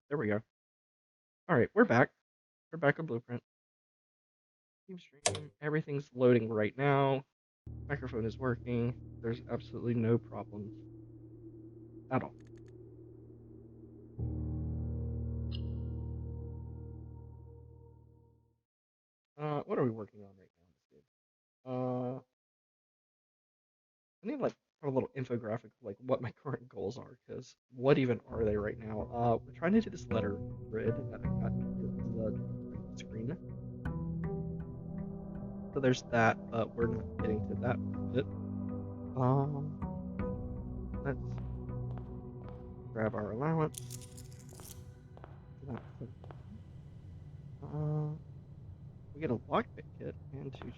There we go. Alright, we're back. We're back on Blueprint. Team stream. Everything's loading right now. Microphone is working. There's absolutely no problems at all. What are we working on right now? I need like a little infographic of like what my current goals are, because what even are they right now? We're trying to do this letter grid that I got here on the screen. So there's that, but we're not getting to that bit. Let's grab our allowance. We get a lockpick kit and 2 gems.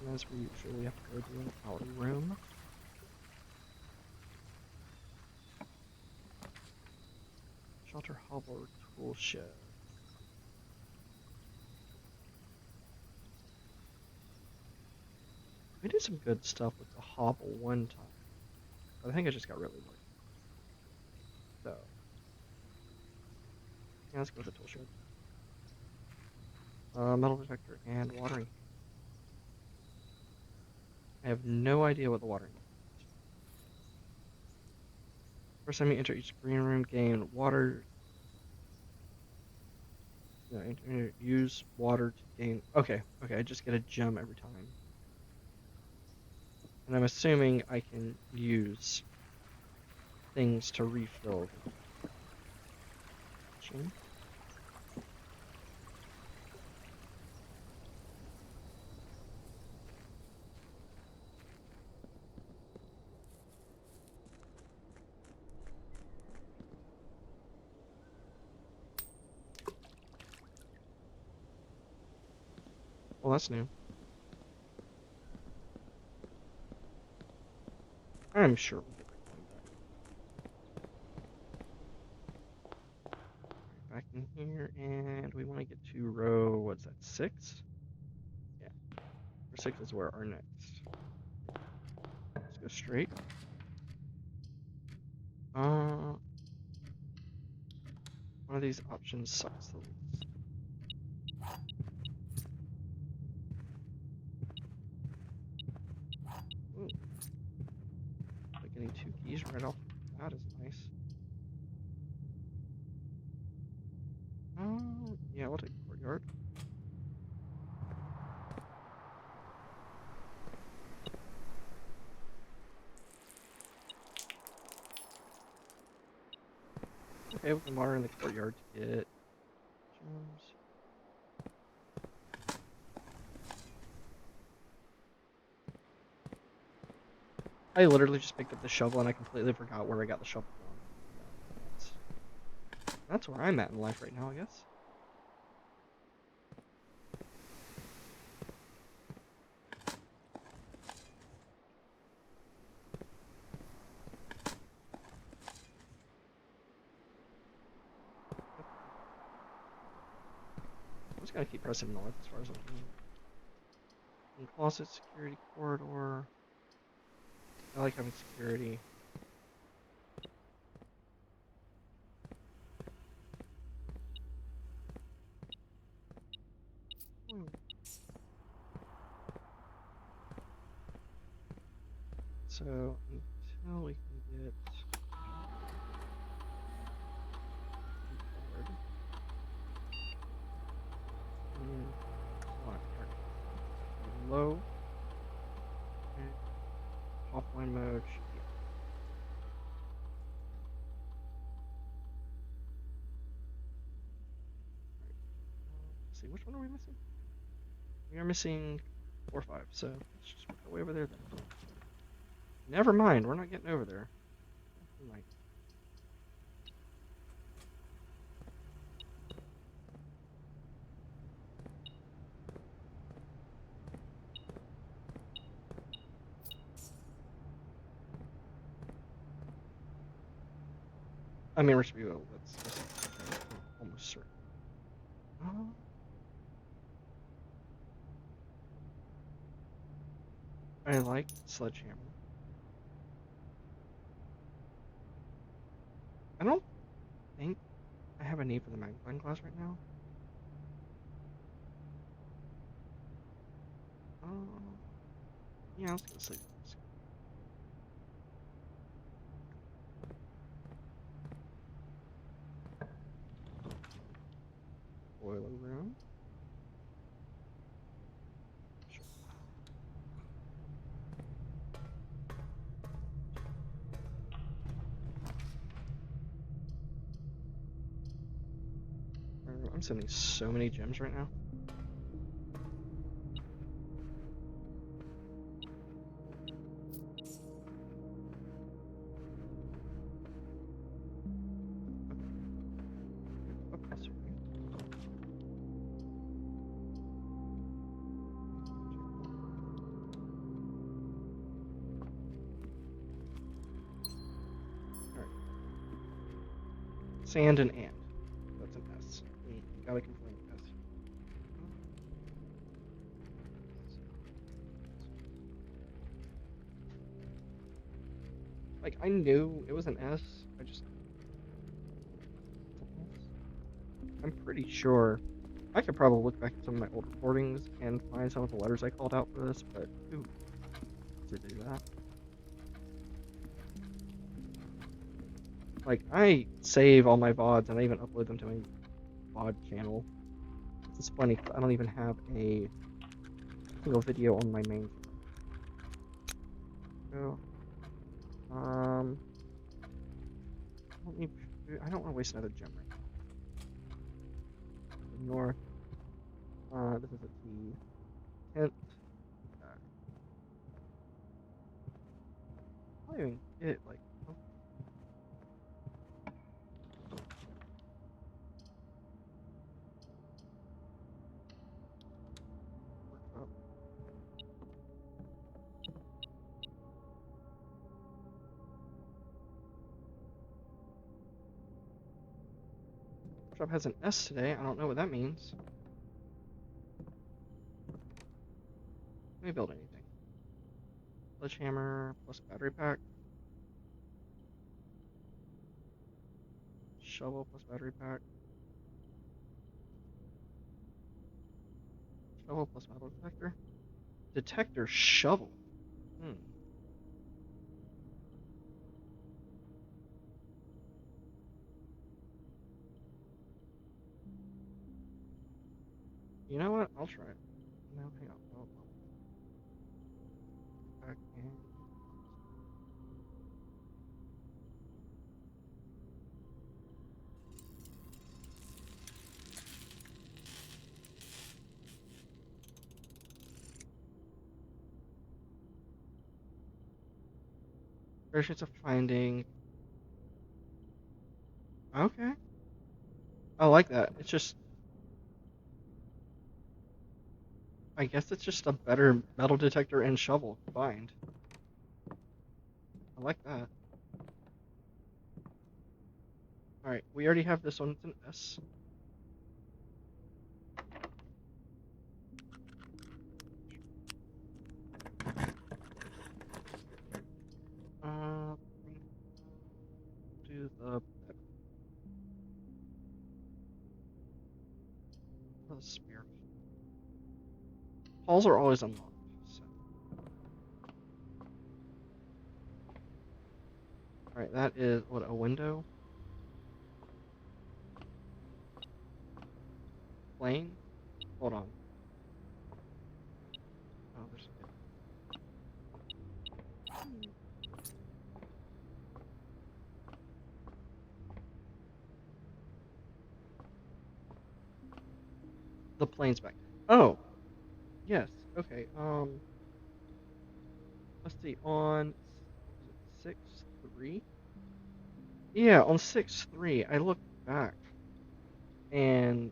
And as we usually have to go to an outer room. Shelter hovel tool shed. We did some good stuff with the hovel one time. But I think I just got really lucky. So, yeah, let's go with the tool shed. Metal detector and watering. I have no idea what the watering is. First time you enter each green room, gain water. Yeah, use water to gain. Okay, I just get a gem every time. And I'm assuming I can use things to refill the gem. Well, that's new. I'm sure we'll get that going back. Back in here, and we want to get to row, what's that, 6? Yeah. Row 6 is where our next. Let's go straight. One of these options sucks the least. Ooh. Like getting 2 keys right off. That is nice. Yeah, we'll take the courtyard. Okay, we can water in the courtyard to get gems. I literally just picked up the shovel and I completely forgot where I got the shovel from. That's where I'm at in life right now, I guess. I'm just gonna keep pressing north as far as I'm going. Closet, security corridor. I like having security. So until we can get low. And offline mode should be on. Let's see, which one are we missing? We are missing 4 or 5, so let's just work our way over there then. Never mind, we're not getting over there. We might. I mean, Rich View, that's almost certain. I like Sledgehammer. I don't think I have a need for the magnifying glass right now. Yeah, let's get a sleep mask. Boiler room. Sure. I'm sending so many gems right now. Sand and ant. That's an S. You gotta confirm S. Like, I knew it was an S. I'm pretty sure. I could probably look back at some of my old recordings and find some of the letters I called out for this, but who to do that? Like, I save all my VODs and I even upload them to my VOD channel. It's funny because I don't even have a single video on my main channel. So, I don't want to waste another gem right now. North. This is a T. 10th. I don't even get like. Workshop. Workshop has an S today. I don't know what that means. Let me build anything. Sledgehammer plus battery pack. Shovel plus battery pack. Shovel plus metal detector. Detector shovel. You know what? I'll try it. No, hang on. Oh, back in. Fair chance of finding. Okay. I like that. It's just. I guess it's just a better metal detector and shovel combined. I like that. Alright, we already have this one. It's an S. Do the spear. Halls are always unlocked. So. Alright, that is what, a window? Plane? Hold on. Oh. plane's back. Oh, yes. Okay. Let's see. On was it 6-3? Yeah, on 6-3, I looked back and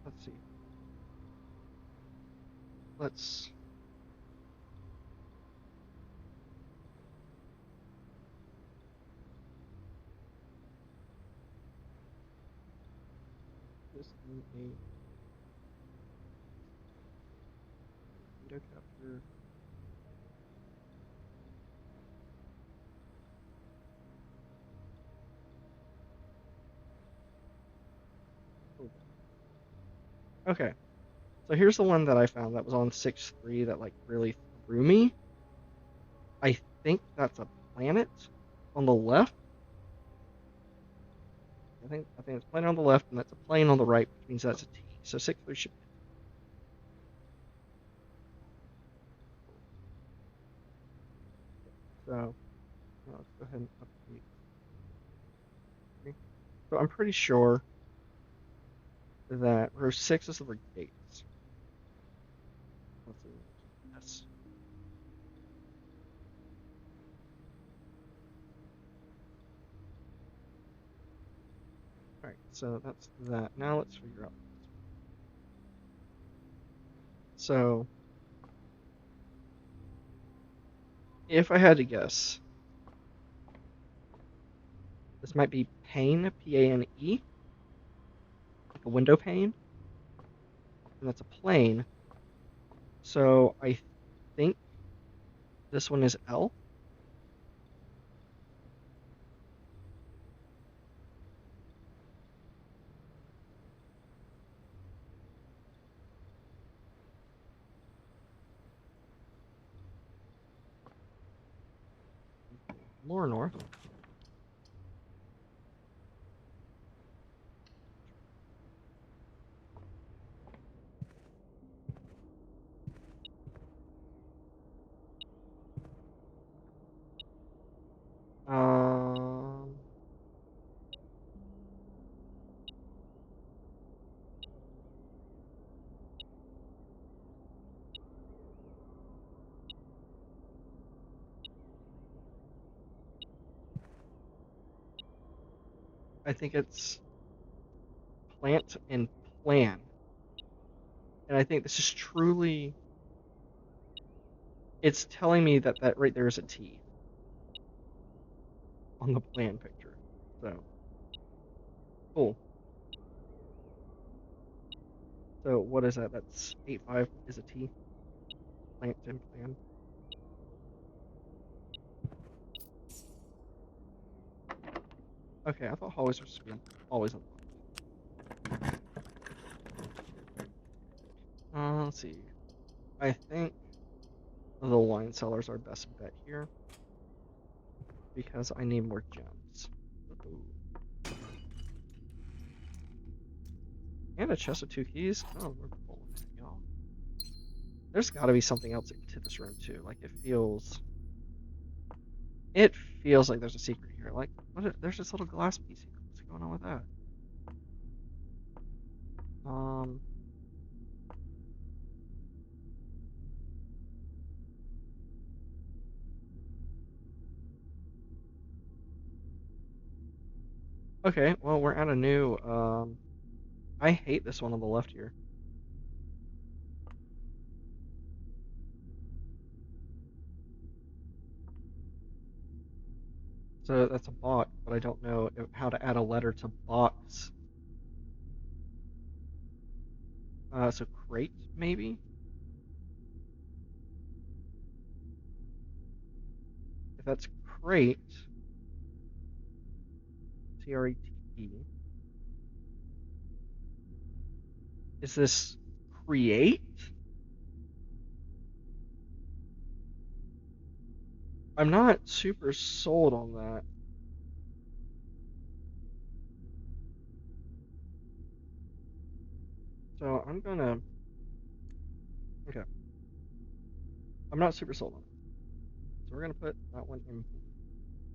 let's see. Let's this in a window capture. Okay. So here's the one that I found that was on 6-3 that like really threw me. I think that's a planet on the left. I think it's a planet on the left, and that's a plane on the right, which means that's a T. So 6-3 should be. So let's go ahead and update. Okay. So I'm pretty sure that row 6 is the gates. Let's see. Yes. All right. So that's that. Now let's figure out. So if I had to guess, this might be pane, P-A-N-E, like a window pane, and that's a plane. So I think this one is L. More north. Um, I think it's plant and plan. And I think this is truly, it's telling me that right there is a T on the plan picture. So, cool. So what is that? That's 8-5 is a T. Plant and plan. Okay, I thought hallways were supposed to be always on the bottom. Let's see. I think the wine cellars are best bet here because I need more gems. Ooh. And a chest of 2 keys. Oh, we're pulling it, y'all. There's got to be something else to this room too. Like it feels like there's a secret here. Like there's this little glass piece here. What's going on with that? Um. Okay, well we're at a new. I hate this one on the left here. So that's a box, but I don't know how to add a letter to box. So crate maybe. If that's crate, C-R-A-T-E. Is this create? I'm not super sold on that. So I'm gonna. Okay. I'm not super sold on it. So we're gonna put that one in blue.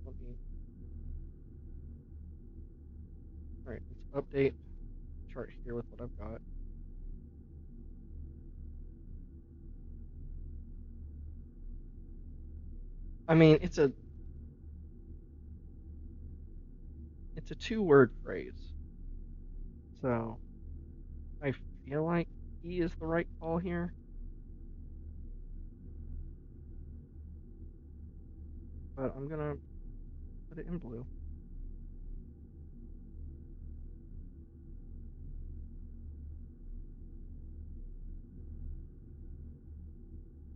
Let me. All right. Let's update chart here with what I've got. I mean, it's a two-word phrase, so I feel like E is the right call here. But I'm gonna put it in blue.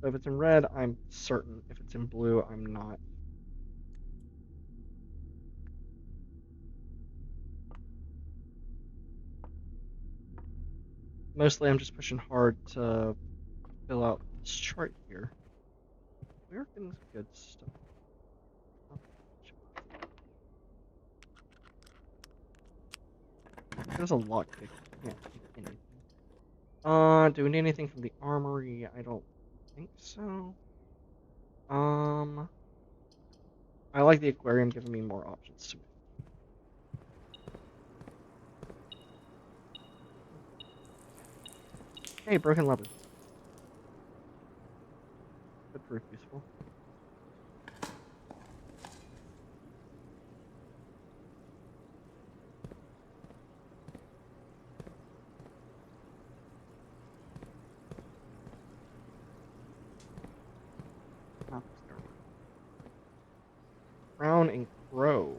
So if it's in red, I'm certain. If it's in blue, I'm not. Mostly I'm just pushing hard to fill out this chart here. We're getting some good stuff. There's a lockpick. Can't take anything. Do we need anything from the armory? I don't think so. I like the aquarium giving me more options to move. Hey, broken lever. Could prove useful. Crown and crow.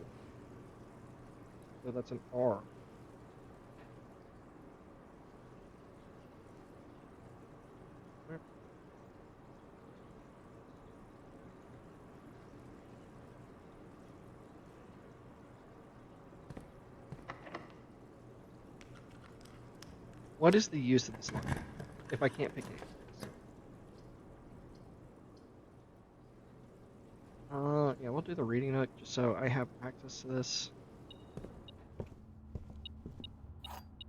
So that's an R. What is the use of this line if I can't pick it? Yeah, we'll do the reading nook just so I have access to this.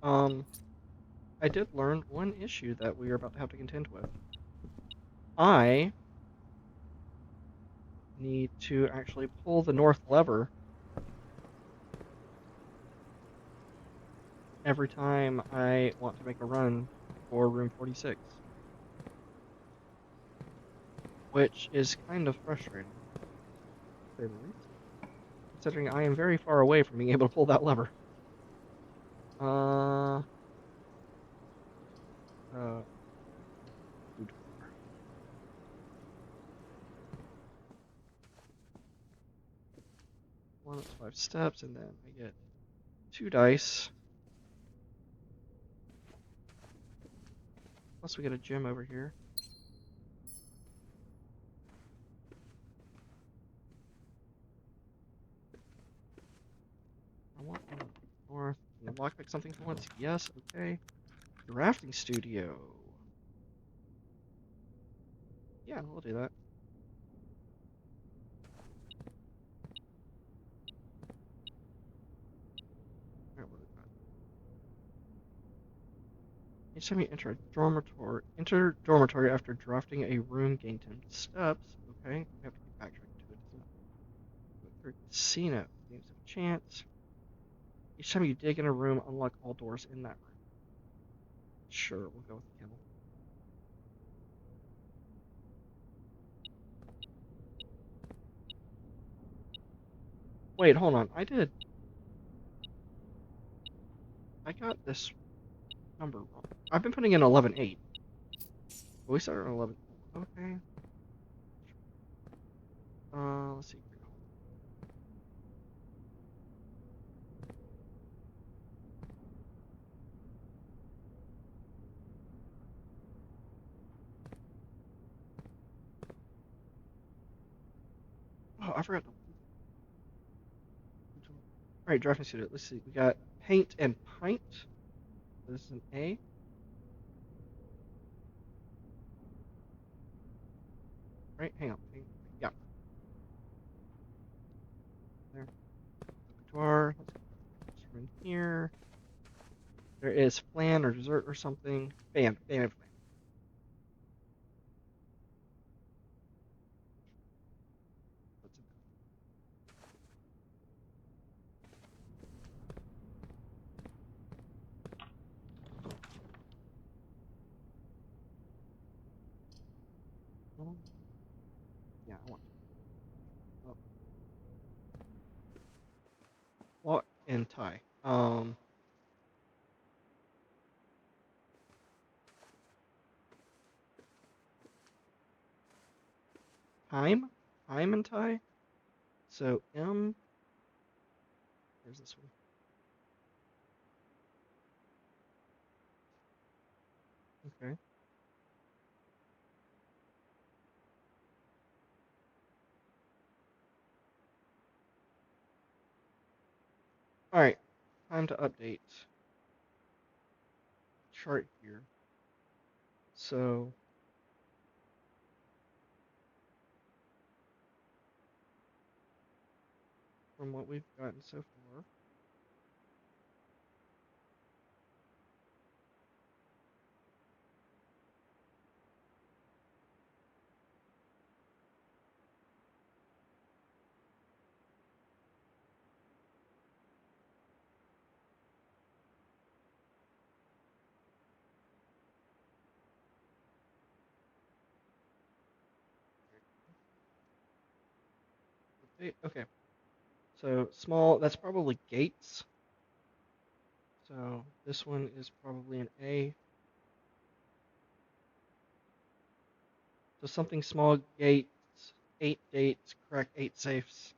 I did learn one issue that we are about to have to contend with. I need to actually pull the north lever every time I want to make a run for room 46. Which is kind of frustrating, to say the least, considering I am very far away from being able to pull that lever. One of 5 steps, and then I get 2 dice. Plus we get a gem over here. I want one north. Can I lockpick something for once? Yes, okay. Drafting studio. Yeah, we'll do that. Alright, what do we got? Each time you enter dormitory after drafting a room, gain 10 steps. Okay, we have to keep backtracking to it, doesn't it? Go through casino. Games of chance. Each time you dig in a room, unlock all doors in that room. Sure, we'll go with the kennel. Wait, hold on. I got this number wrong. I've been putting in 11-8. But we started on 11. Okay. Let's see. Oh, I forgot to. Alright, drafting student. Let's see. We got paint and pint. This is an A. Right, hang on. Yeah. There. Repertoire. Let's go in here. There is flan or dessert or something. Bam, bam, and flan. What's it? Um, yeah, I want to. Lock and tie. Time? Time and tie? So M, where's this one? Okay. Alright, time to update chart here. So, from what we've gotten so far, update. Okay. So, small, that's probably gates. So, this one is probably an A. So, something small, gates, 8 gates, correct, 8 safes.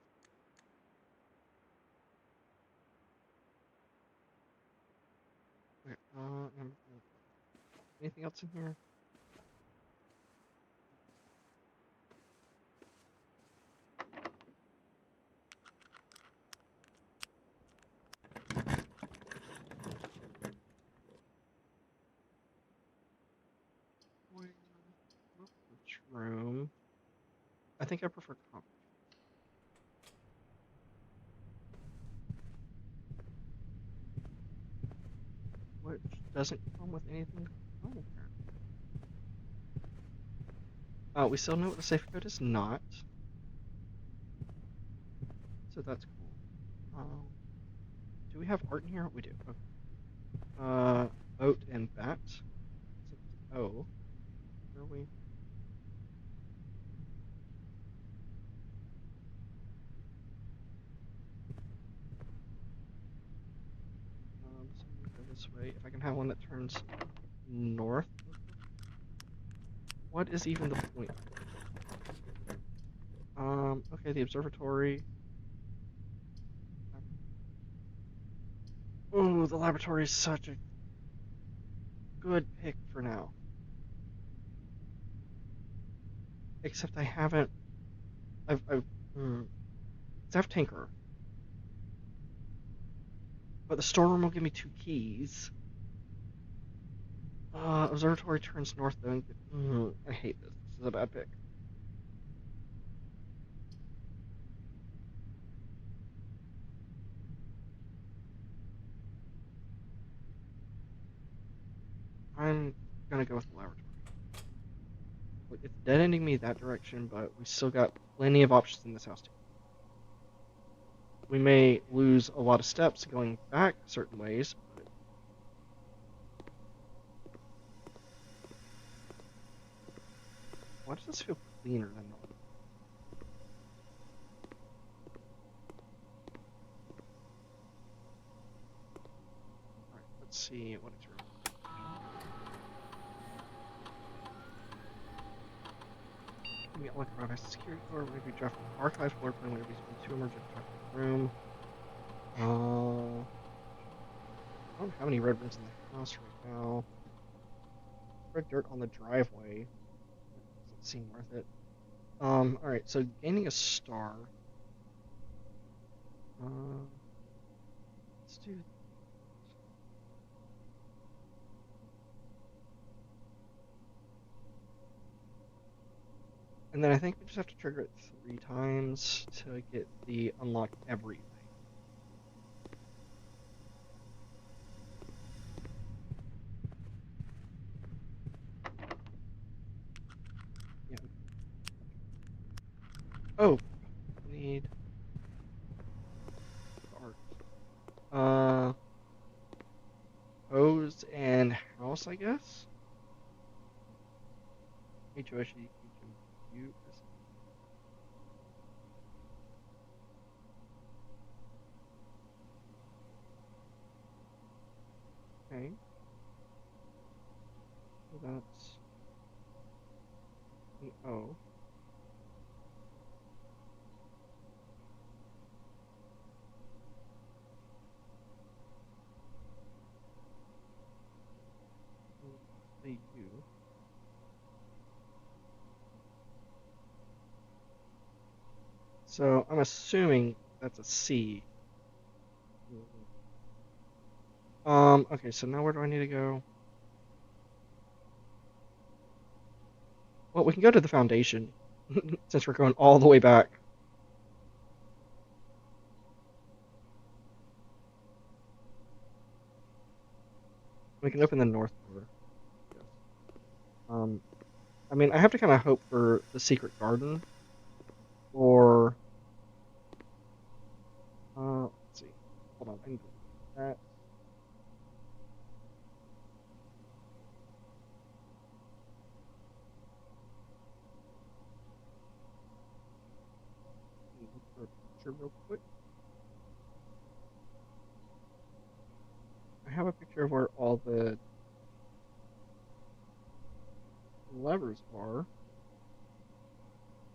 Okay, number 4. Anything else in here? Which room? I think I prefer conference, which doesn't come with anything. Oh, apparently. We still know what the safe code is not, so that's cool. Do we have art in here? We do. Okay. Boat and bat. Oh, where are we? So I'm gonna go this way. If I can have one that turns north. What is even the point? Okay, the observatory. Oh, the laboratory is such a good pick for now. Except I haven't. I've I have Tinker, but the storeroom will give me 2 keys. Observatory turns north though. I hate this. This is a bad pick. I'm gonna go with the laboratory. It's dead ending me that direction, but we still got plenty of options in this house too. We may lose a lot of steps going back certain ways, but why does this feel cleaner than normal? Alright, let's see what it's really. We get like a security door, maybe draft archive floor plan, whenever you two emergent room. I don't have any red rooms in the house right now. Red dirt on the driveway. Doesn't seem worth it. Alright, so gaining a star. Let's do. And then I think we just have to trigger it 3 times to get the unlock everything. Yeah. Oh, need art. Hose and house, I guess. HOSG. you. Okay. So that's an O. The U. So I'm assuming that's a C. Okay, so now where do I need to go? Well, we can go to the foundation, since we're going all the way back. We can open the north door. Yes. I mean, I have to kind of hope for the secret garden, or let's see. Hold on, I need to look at that. Look for a picture real quick. I have a picture of where all the levers are.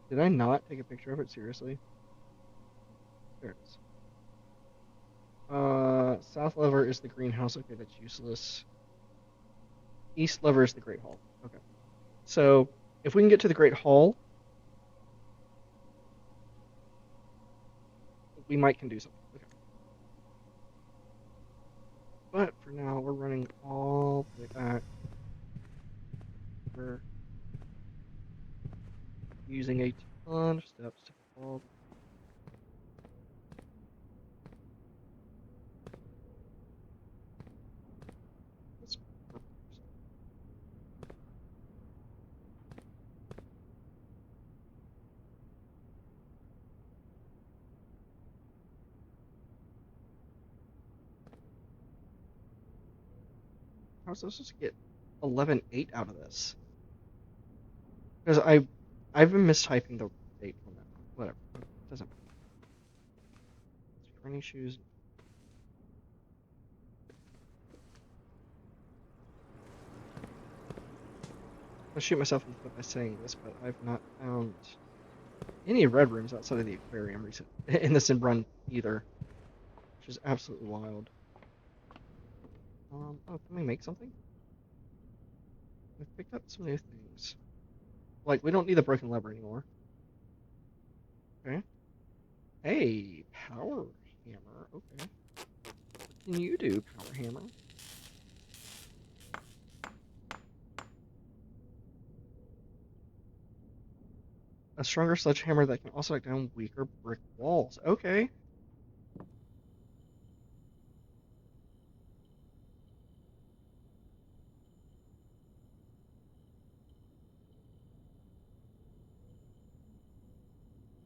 Did I not take a picture of it? Seriously? There it is. South lever is the greenhouse. Okay, that's useless. East lever is the Great Hall. Okay. So if we can get to the Great Hall, we might can do something. Okay. But for now, we're running all the way back. We're using a ton of steps to all. That's perfect. How was I supposed to get 11.8 out of this? Because I've been mistyping the date on that. Whatever. Okay, doesn't matter. Running shoes. I'll shoot myself in the foot by saying this, but I've not found any red rooms outside of the aquarium recent in this run either, which is absolutely wild. Oh, can we make something? We've picked up some new things. Like, we don't need the broken lever anymore. Okay. Hey, power hammer. Okay. What can you do, power hammer? A stronger sledgehammer that can also knock down weaker brick walls. Okay.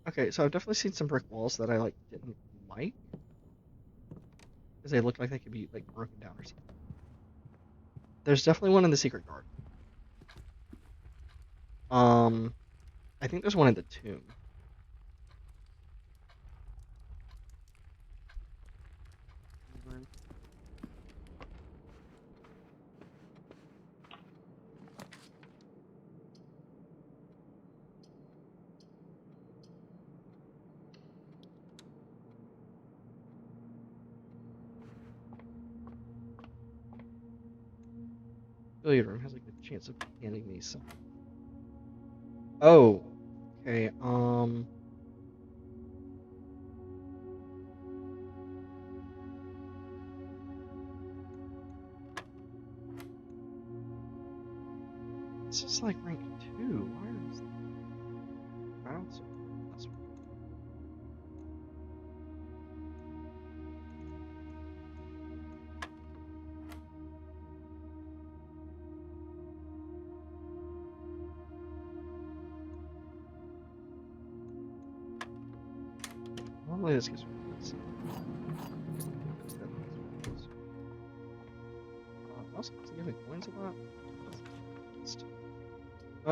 Okay, so I've definitely seen some brick walls that I like didn't like because they look like they could be like broken down or something. There's definitely one in the secret garden. Um, I think there's one in the tomb. Billiard room has a good chance of handing me some. Oh, okay. This is like rank 2. Why is that? Bouncer. That's normally this gets replaced. Also, does it give coins a lot?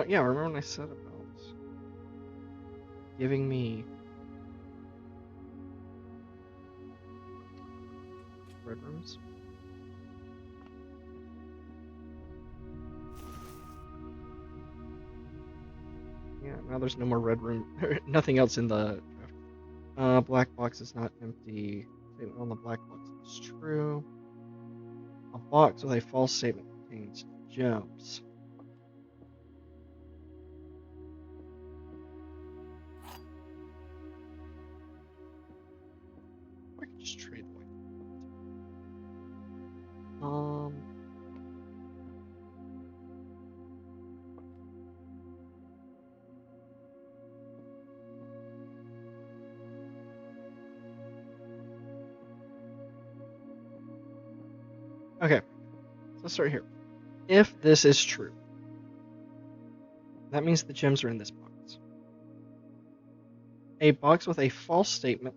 Yeah, remember when I said about giving me red rooms. Yeah, now there's no more red room. Nothing else in the draft. Black box is not empty. Statement on the black box is true. A box with a false statement contains gems. I could just trade the white. Okay, so let's start here. If this is true, that means the gems are in this box. A box with a false statement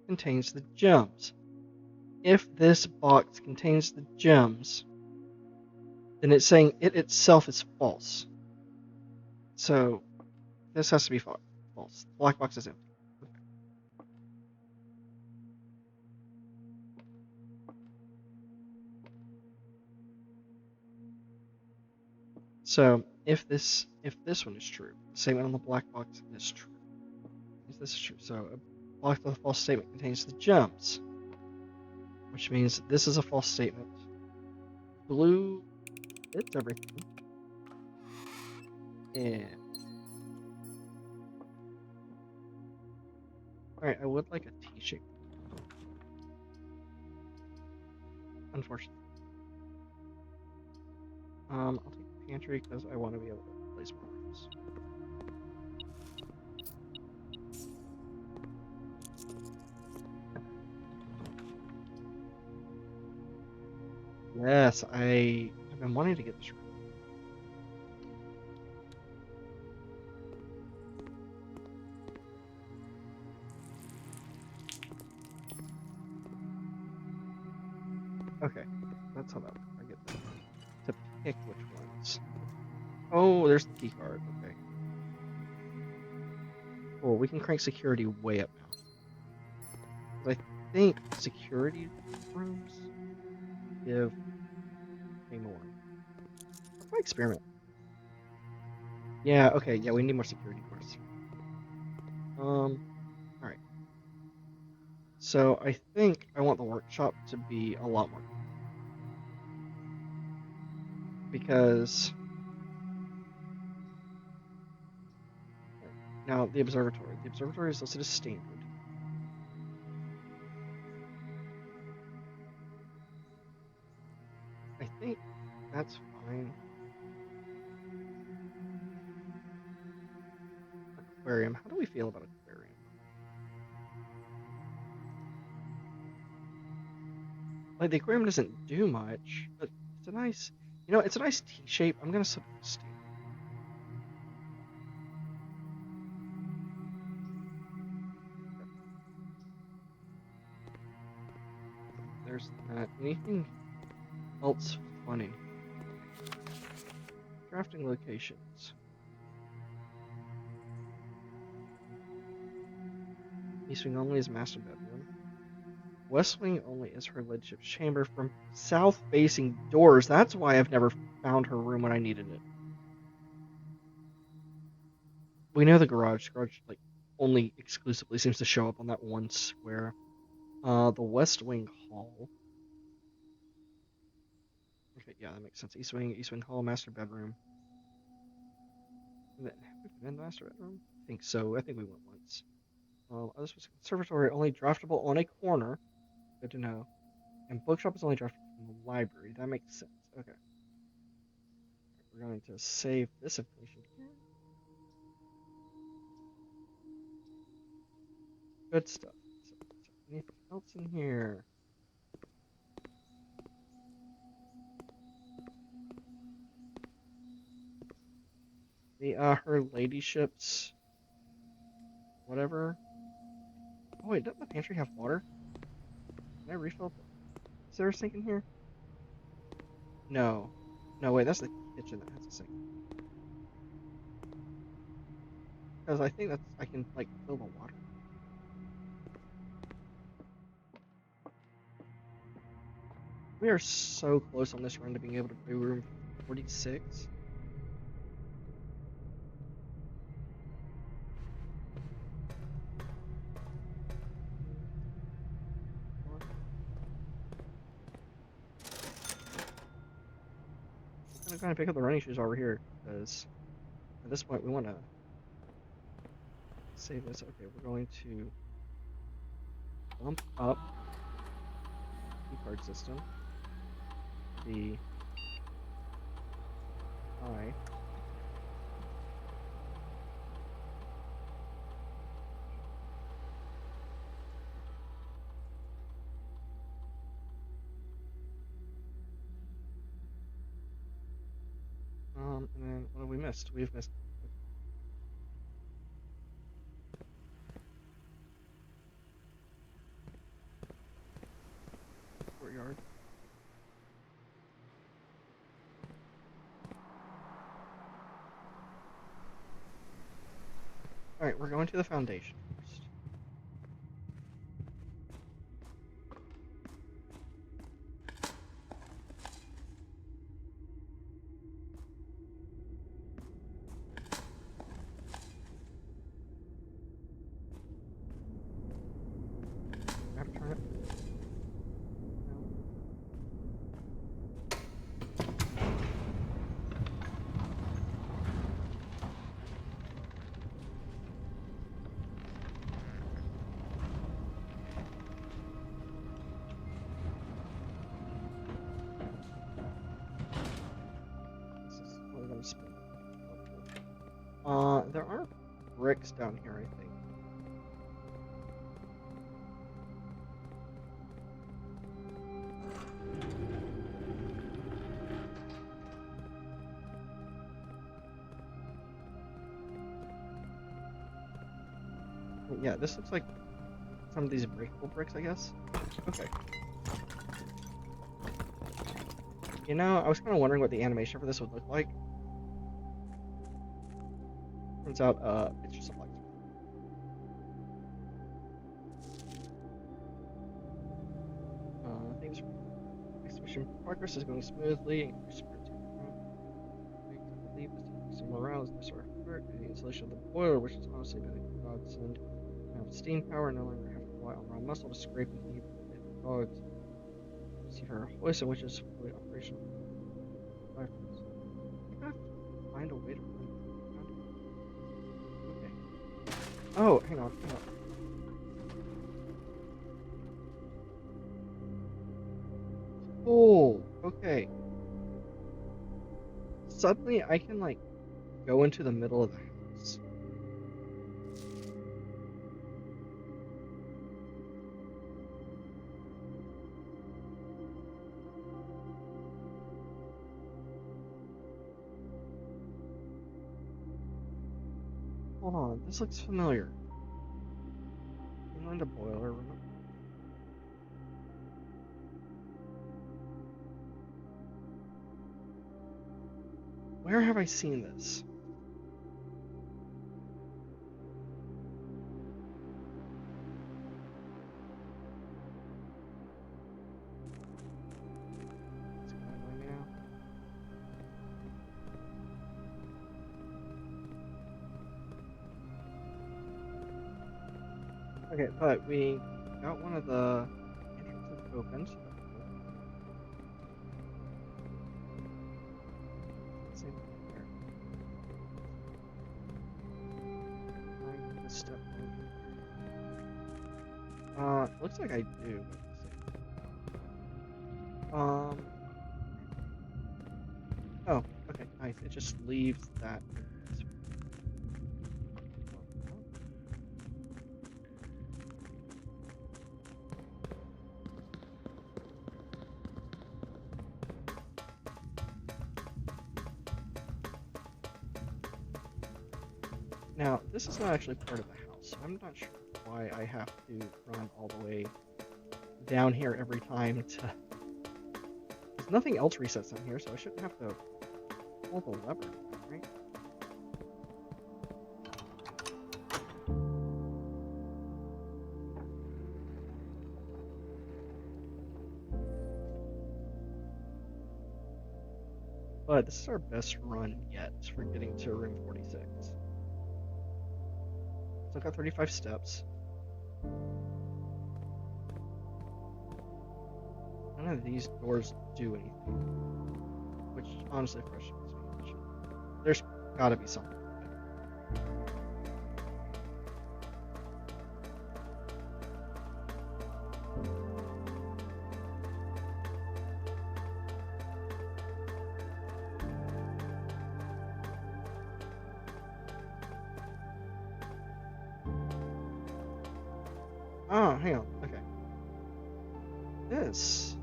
contains the gems. If this box contains the gems, then it's saying it itself is false. So this has to be false. The black box is empty. Okay. So if this one is true, the statement on the black box is true. If this is true, so a box with a false statement contains the gems, which means this is a false statement. Blue fits everything. And alright, I would like a T-shape. Unfortunately. I'll take the pantry because I want to be able to place more rooms. Yes, I have been wanting to get this room. Okay, that's how that works. I get to pick which ones. Oh, there's the key card. Okay. Cool, we can crank security way up now. I think security rooms give me more. What's my experiment? Yeah, okay, yeah, we need more security doors. Alright. So I think I want the workshop to be a lot more. Because now the observatory. The observatory is listed as standard. I think that's fine. Aquarium. How do we feel about aquarium? Like the aquarium doesn't do much, but it's a nice, it's a nice T shape. I'm gonna set it as standard. There's not anything else funny. Drafting locations. East wing only is master bedroom. West wing only is her ladyship's chamber from south-facing doors. That's why I've never found her room when I needed it. We know the garage. The garage like only exclusively seems to show up on that one square. The West Wing Hall. Okay, yeah, that makes sense. East Wing Hall, master bedroom. Have we been in the master bedroom? I think so. I think we went once. This was conservatory, only draftable on a corner. Good to know. And bookshop is only draftable from the library. That makes sense. Okay. We're going to save this information here. Good stuff. So, anything else in here? The her ladyship's whatever. Oh wait, doesn't the pantry have water? Can I refill it? Is there a sink in here? No. No, wait, that's the kitchen that has a sink. Because I think I can, like, fill the water. We are so close on this run to being able to do room 46. I'm gonna kind of pick up the running shoes over here, because at this point we want to save this. Okay, we're going to bump up the card system. The I. And then what have we missed? We've missed the courtyard. Alright, we're going to the foundation first. I have to turn it. This is what we're going to spin. There are bricks down here, I think. Yeah, this looks like some of these breakable bricks, I guess. Okay. You know, I was kind of wondering what the animation for this would look like. Turns out, it's just a flex. Things exhibition progress is going smoothly. Increased security. I believe this some morale is this sort of work. And the installation of the boiler, which has honestly been a godsend. I have steam power, no longer have to rely on raw muscle to scrape and heat the dogs. See her hoist, which is fully operational. I have to find a way to run around it. Okay. Oh, hang on. Oh, okay. Suddenly I can, like, go into the middle of the house. Hold on, this looks familiar. Inland a boiler. Where have I seen this? It's going away now. Okay, but we got one of the entrances open. Same thing there. I need to step over. Looks like I do. Oh, okay, nice. It just leaves that. Now, this is not actually part of the house, so I'm not sure why I have to run all the way down here every time to... There's nothing else resets down here, so I shouldn't have to pull the lever, right? but this is our best run yet for getting to room 46. Still got 35 steps. None of these doors do anything, which honestly frustrates me. There's gotta be something. Oh, hang on. Okay. This.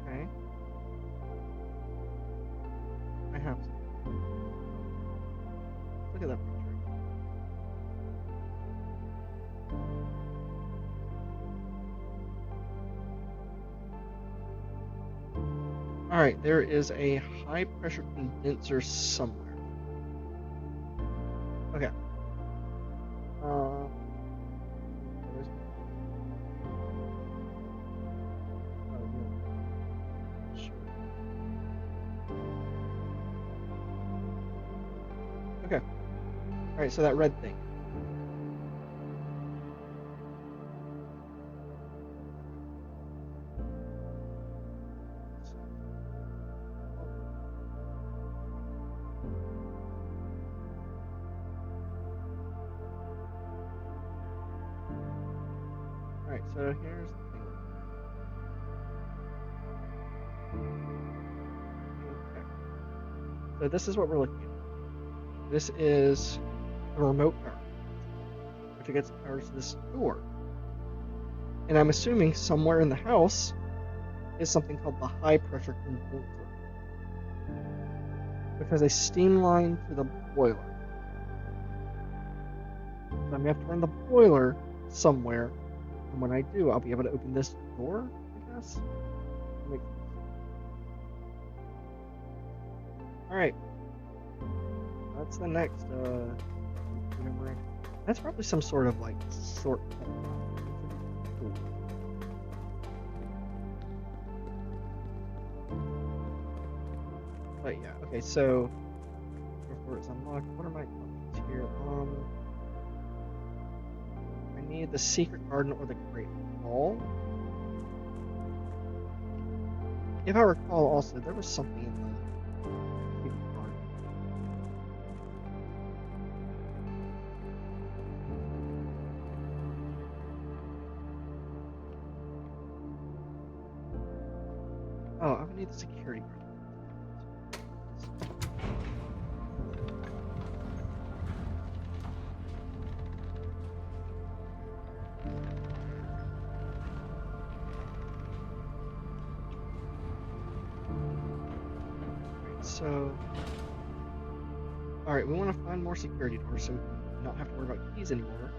Okay. I have to. Look at that picture. Alright, there is a high pressure condenser somewhere. Okay. Okay. Alright, so that red thing. Alright, so here's the thing. Okay. So this is what we're looking at. This is the remote power, which gets power to this door. And I'm assuming somewhere in the house is something called the high pressure condenser, which has a steam line to the boiler. So I'm gonna have to run the boiler somewhere, and when I do, I'll be able to open this door, I guess. Alright. That's the next memory. That's probably some sort of like shortcut. Cool. But yeah, okay, so before it's unlocked, what are my options here? I need the secret garden or the great hall. If I recall, also there was something in the secret garden. Oh, I would need the security guard. So, alright, we want to find more security doors so we can not have to worry about keys anymore.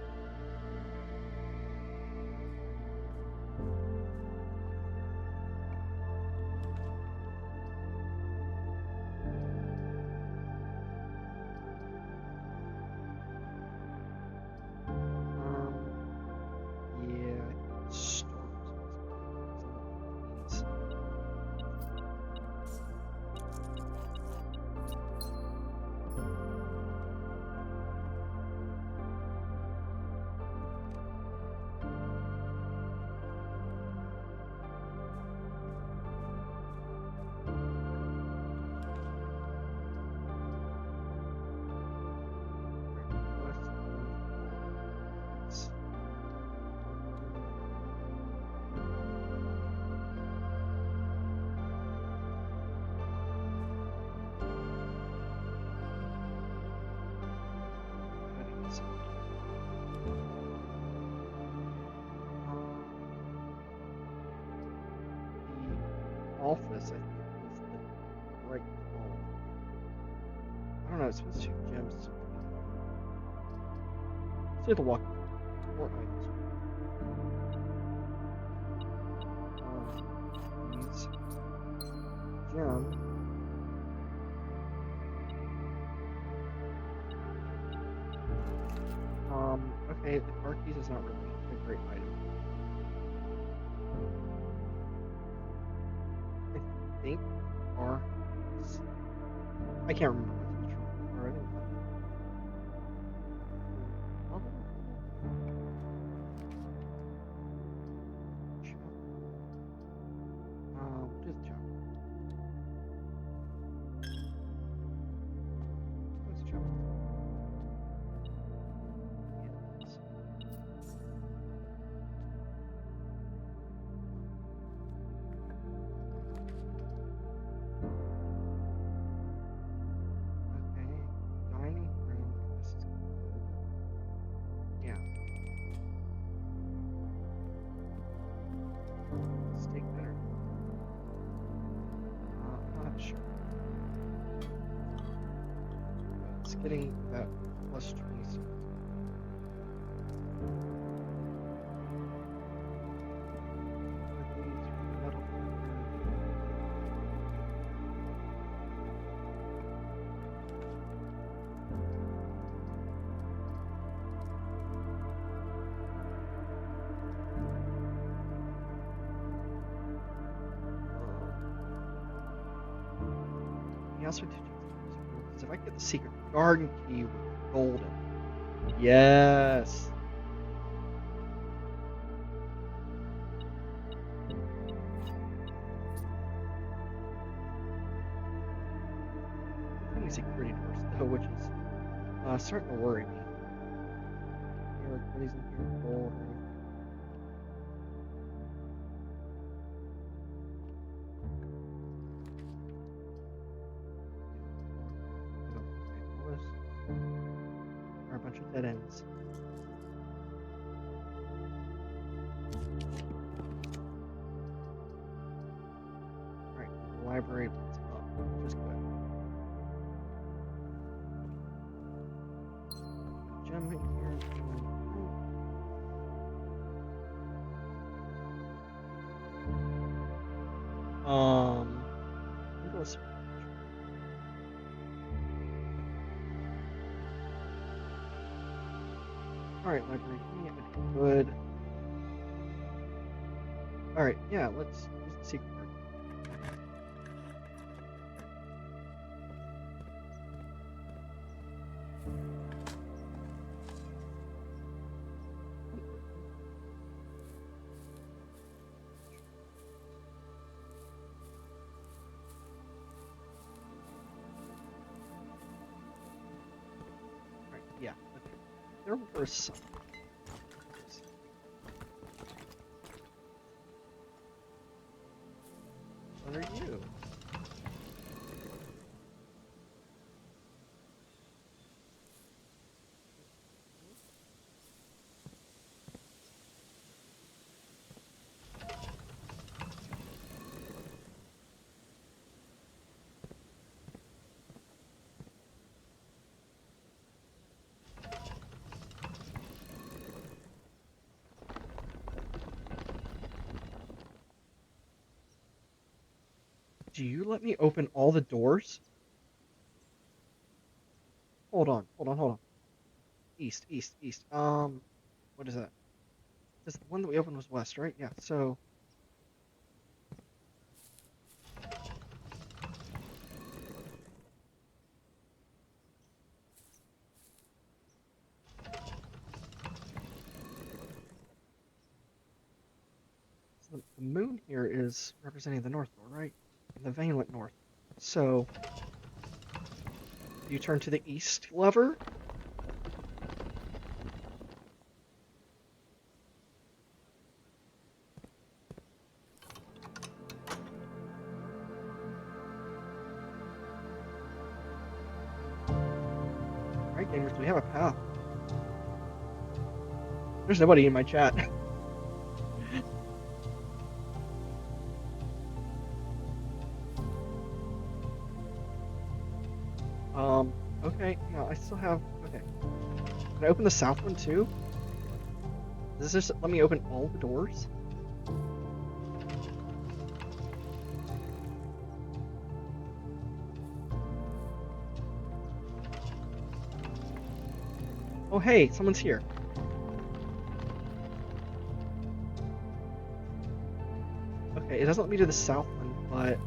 Yeah, storms. Office, I think, is the right call. I don't know, it's supposed to gems to let's do the walk more items. These gem. Okay, the car keys is not really a great item. I think are is. I can't remember what the true rules are. I think it's like level. Chapel. What is chapel? What's chapel? Yes. Okay. Dining room. This is good. Yeah. Steak dinner. I'm not sure. It's getting that plus 20. Also, because if I get the secret garden key with golden, yes. I think security doors though, which is starting to worry me. Here, what is in here? Gold. Are a bunch of dead ends. Alright, the library lights up, which is good. Gem in here. Windows. Alright, library. Yeah, good. Alright, yeah, let's use the secret card. Alright, yeah, okay. There were some. What are you? Do you let me open all the doors? Hold on. East. What is that? This the one that we opened was west, right? Yeah, so the moon here is representing the North Door, right? And the vein went north. So you turn to the east lever. Alright, gamers, we have a path. There's nobody in my chat. Okay, yeah, I still have, okay. Can I open the south one too? Does this just let me open all the doors? Oh hey, someone's here. Okay, it doesn't let me do the south one, but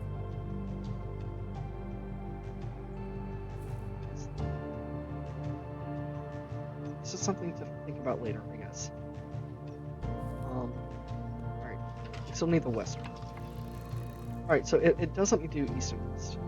this is something to think about later, I guess. Alright. We still need the west one. Alright, so it does let me do east and west.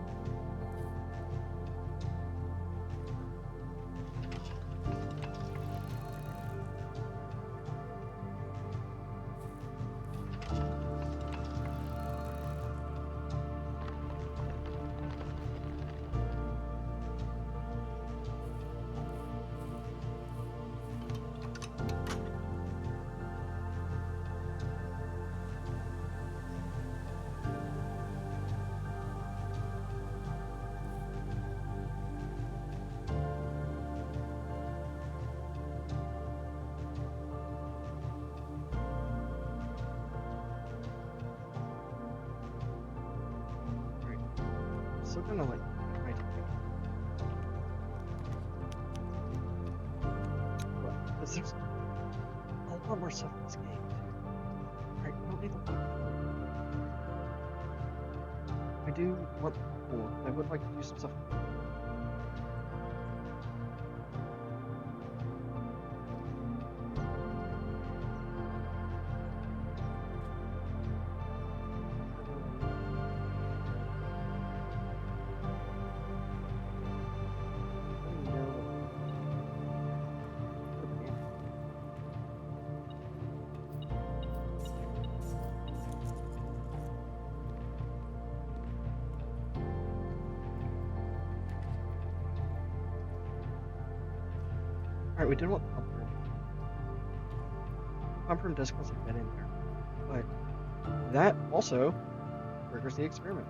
Still gonna like try to get because there's a lot more stuff in this game too. Alright, I don't need the pool. I do want the pool. I would like to do some stuff. Alright, we did want the pump room. Pump room does cause a bed in there, but that also triggers the experiment.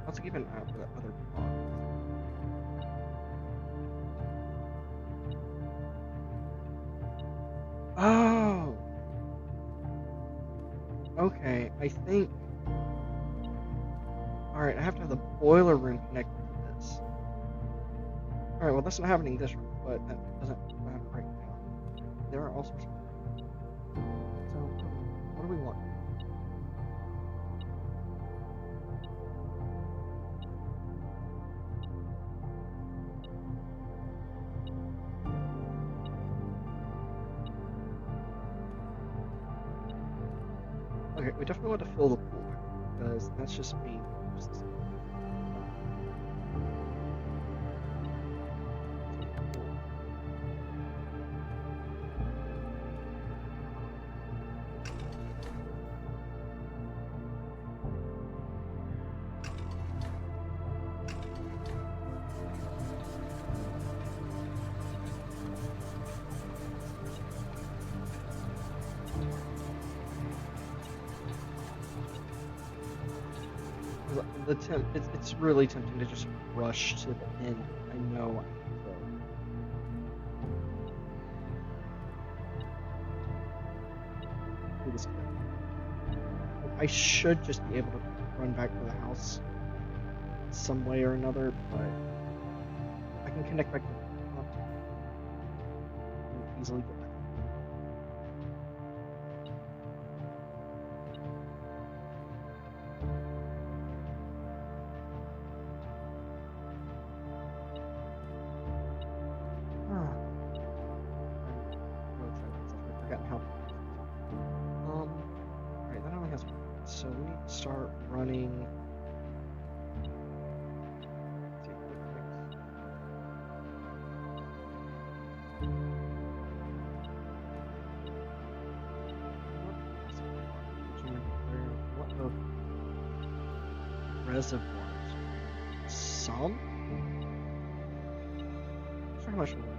Let's keep an eye out for that other pod. Oh! Okay, I think... Alright, I have to have the boiler room connected to this. Alright, well that's not happening in this room, but that doesn't happen right now. There are all sorts of... So, what do we want? Okay, we definitely want to fill the pool, because that's just being useless. It's really tempting to just rush to the end. I know I do this quick. I should just be able to run back to the house some way or another, but I can connect back to the pump and easily get back. Alright, that only has one. So we need to start running. What of reservoirs? Some? I'm sure how much we want.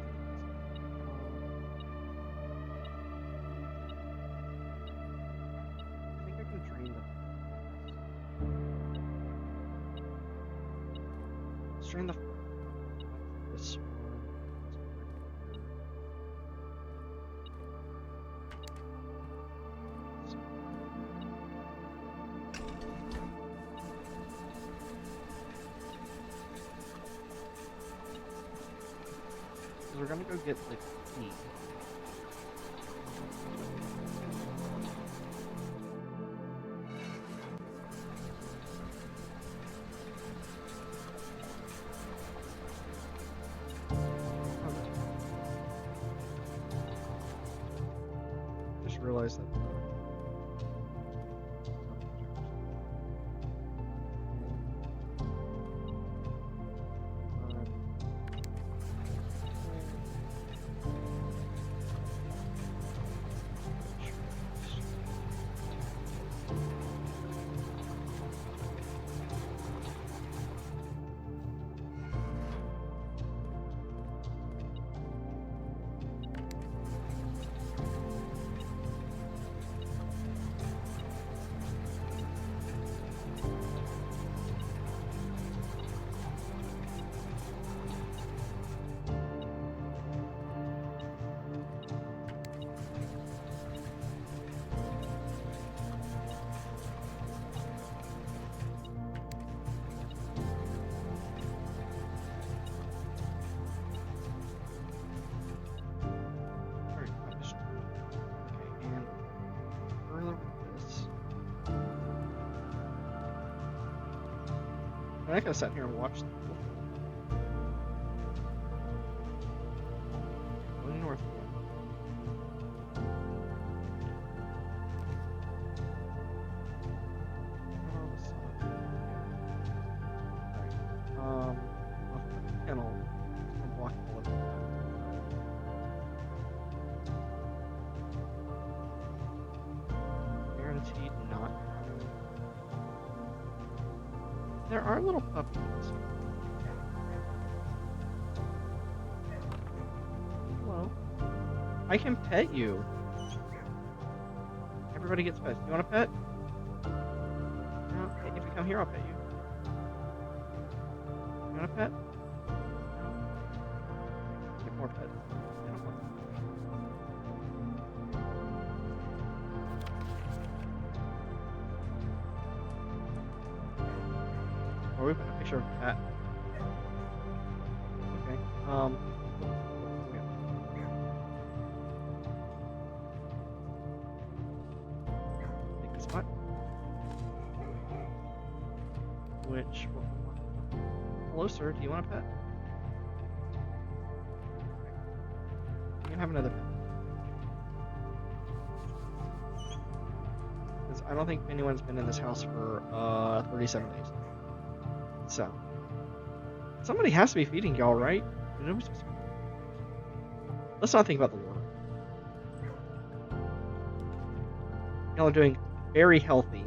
Strain the this one. we're gonna go get the key. Just realized that. I'm not gonna sit here and watch them. Going north again. Alright. I'll put the kennel. I'm blocking all of that. Guaranteed not. There are little puppies. Hello. I can pet you. Everybody gets pets. You want a pet? No? If you come here, I'll pet you. You want a pet? No? Get more pets. I don't want Or we put a picture of a cat. Okay. Take this spot. Which one? Hello, sir. Do you want a pet? You can have another pet. Because I don't think anyone's been in this house for 37 days. So, somebody has to be feeding y'all, right? Let's not think about the water. Y'all are doing very healthy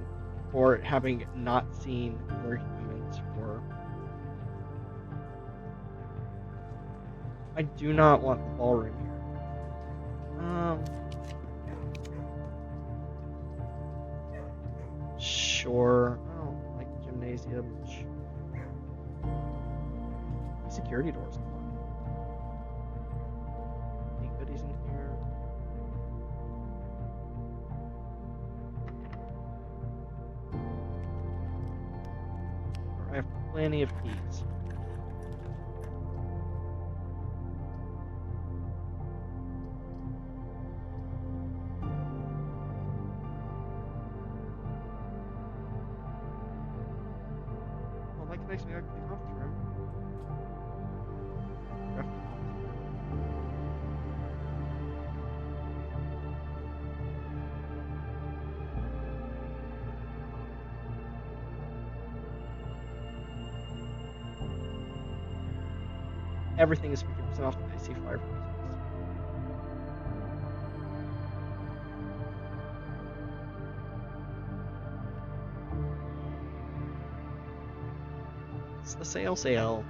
for having not seen other humans for. I do not want the ballroom here. Sure. I don't like gymnasium. Security doors unlocked. Any goodies in here? I have plenty of keys. Well, that connects me back to the conference room. Everything is 50% off the AC flyer for Christmas. It's the sale.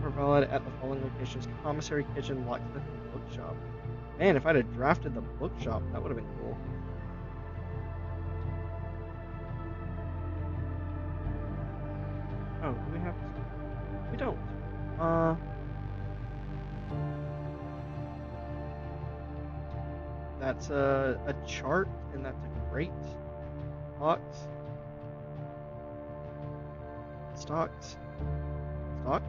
We're valid at the following locations: commissary, kitchen, locksmith, and bookshop. Man, if I'd have drafted the bookshop, that would have been cool. Oh, do we have... We don't. That's a chart, and that's a crate. Box. Stocks. Stock?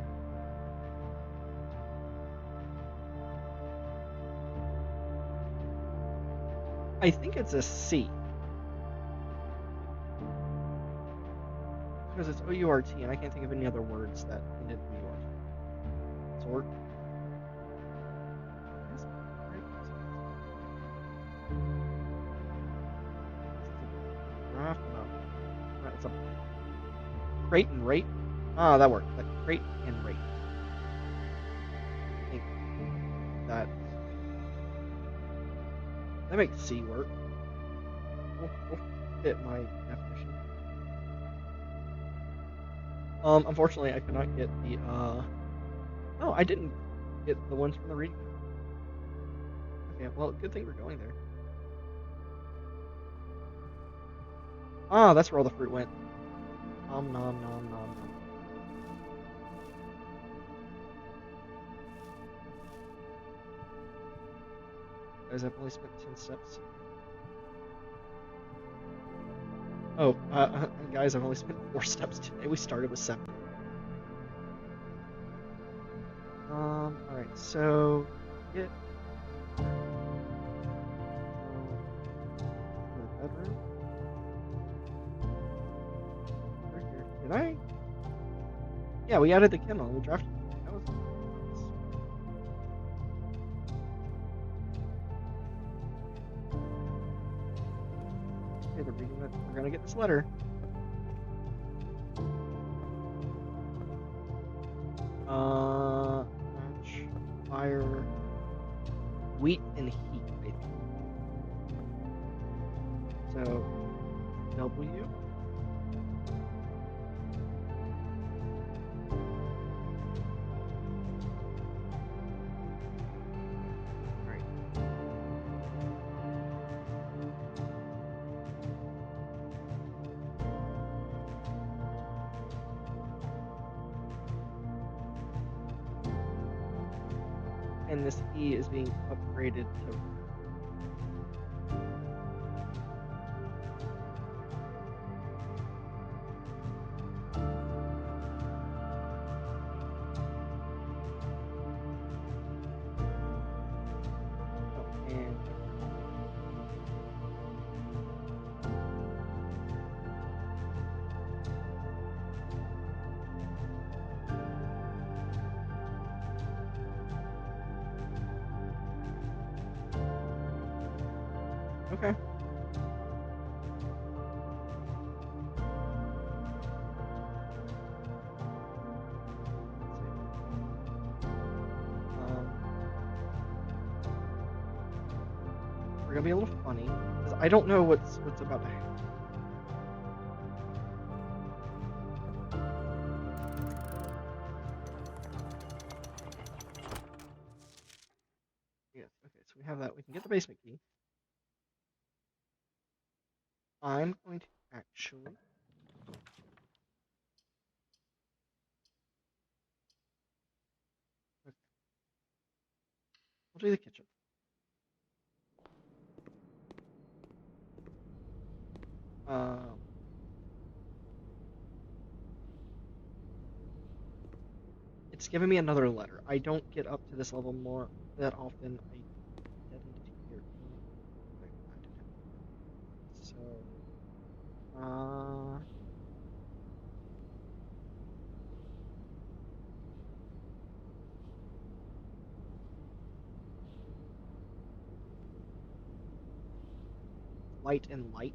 I think it's a C. Because it's O-U-R-T, and I can't think of any other words that ended in U-R-T. Sort. Yes, right. Graph about. It's a crate and rate. Ah, that worked. That crate and rate. I think that makes C work. We'll fit my definition. Unfortunately, I could not get the No, I didn't get the ones from the reading. Okay, well, good thing we're going there. Ah, that's where all the fruit went. Nom nom nom nom nom. Guys, I've only spent 10 steps. Oh, guys, I've only spent 4 steps today. We started with 7. Alright, so get the bedroom. Right here. Did I? Yeah, we added the kennel. We drafted it. That was nice. Okay, they're reading that. We're gonna get this letter. Match, fire, wheat, and heat, I think. So, W. Alright. And this E is being upgraded to. Oh, and okay. We're gonna be a little funny because I don't know what's about to happen. Yes. Okay. So we have that. We can get the basement key. I'm going to actually. Okay. We'll do the kitchen. Um. It's giving me another letter. I don't get up to this level more that often. I get into here. Okay, I didn't have. So, light and light.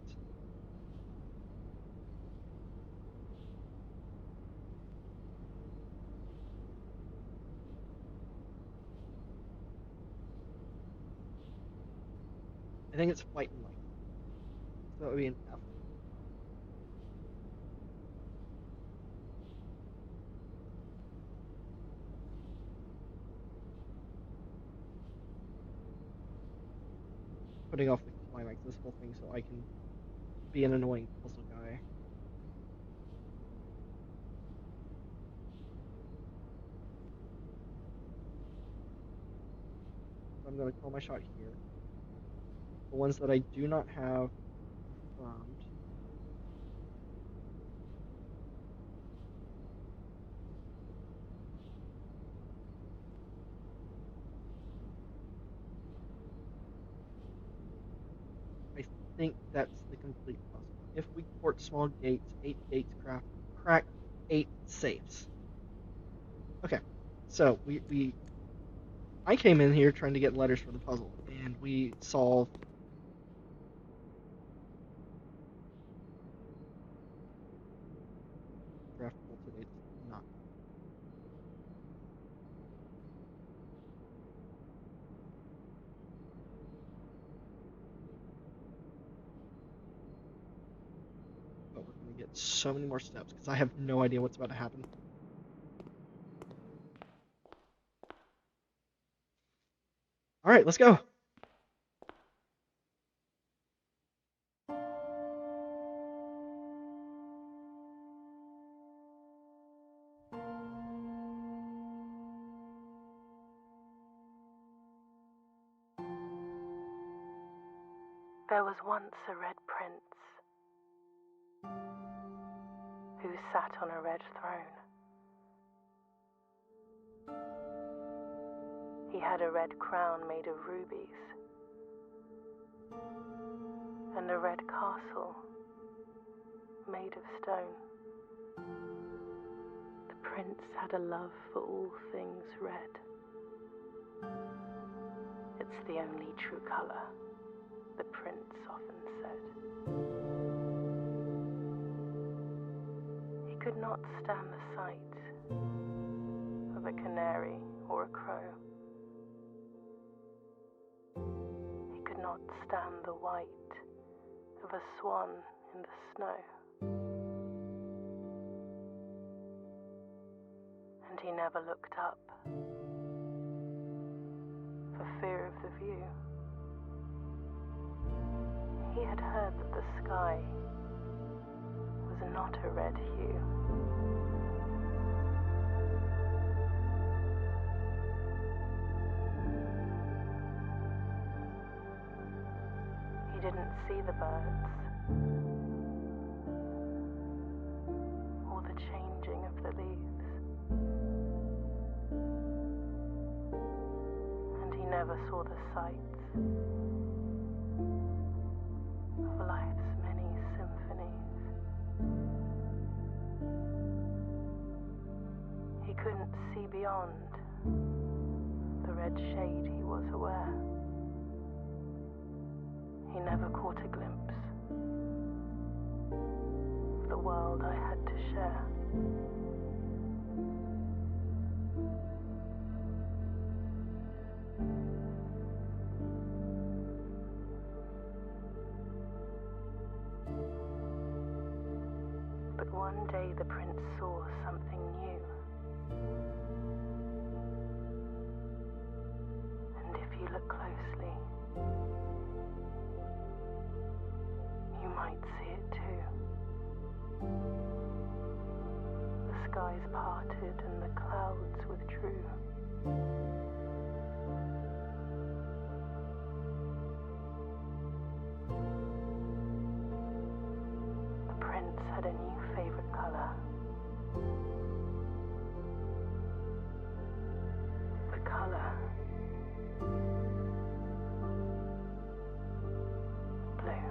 I think it's light and light. So that would be an F. Putting off the climax of this whole thing so I can be an annoying puzzle guy. So I'm going to call my shot here. The ones that I do not have confirmed. think that's the complete puzzle. If we port small gates, 8 gates crack 8 safes. Okay, so I came in here trying to get letters for the puzzle, and we solved draftable today. It's not. But we're gonna get so many more steps because I have no idea what's about to happen. All right, let's go. There was once a red prince who sat on a red throne. He had a red crown made of rubies and a red castle made of stone. The prince had a love for all things red. It's the only true color, the prince often said. He could not stand the sight of a canary or a crow. He could not stand the white of a swan in the snow. And he never looked up for fear of the view. He had heard that the sky was not a red hue. He didn't see the birds or the changing of the leaves, and he never saw the sights of life's many symphonies. He couldn't see beyond the red shade he was aware. He never caught a glimpse of the world I had to share. But one day the prince saw something new. And if you look closely, you might see it too. The skies parted and the clouds withdrew. The prince had a new favorite color. The color blue.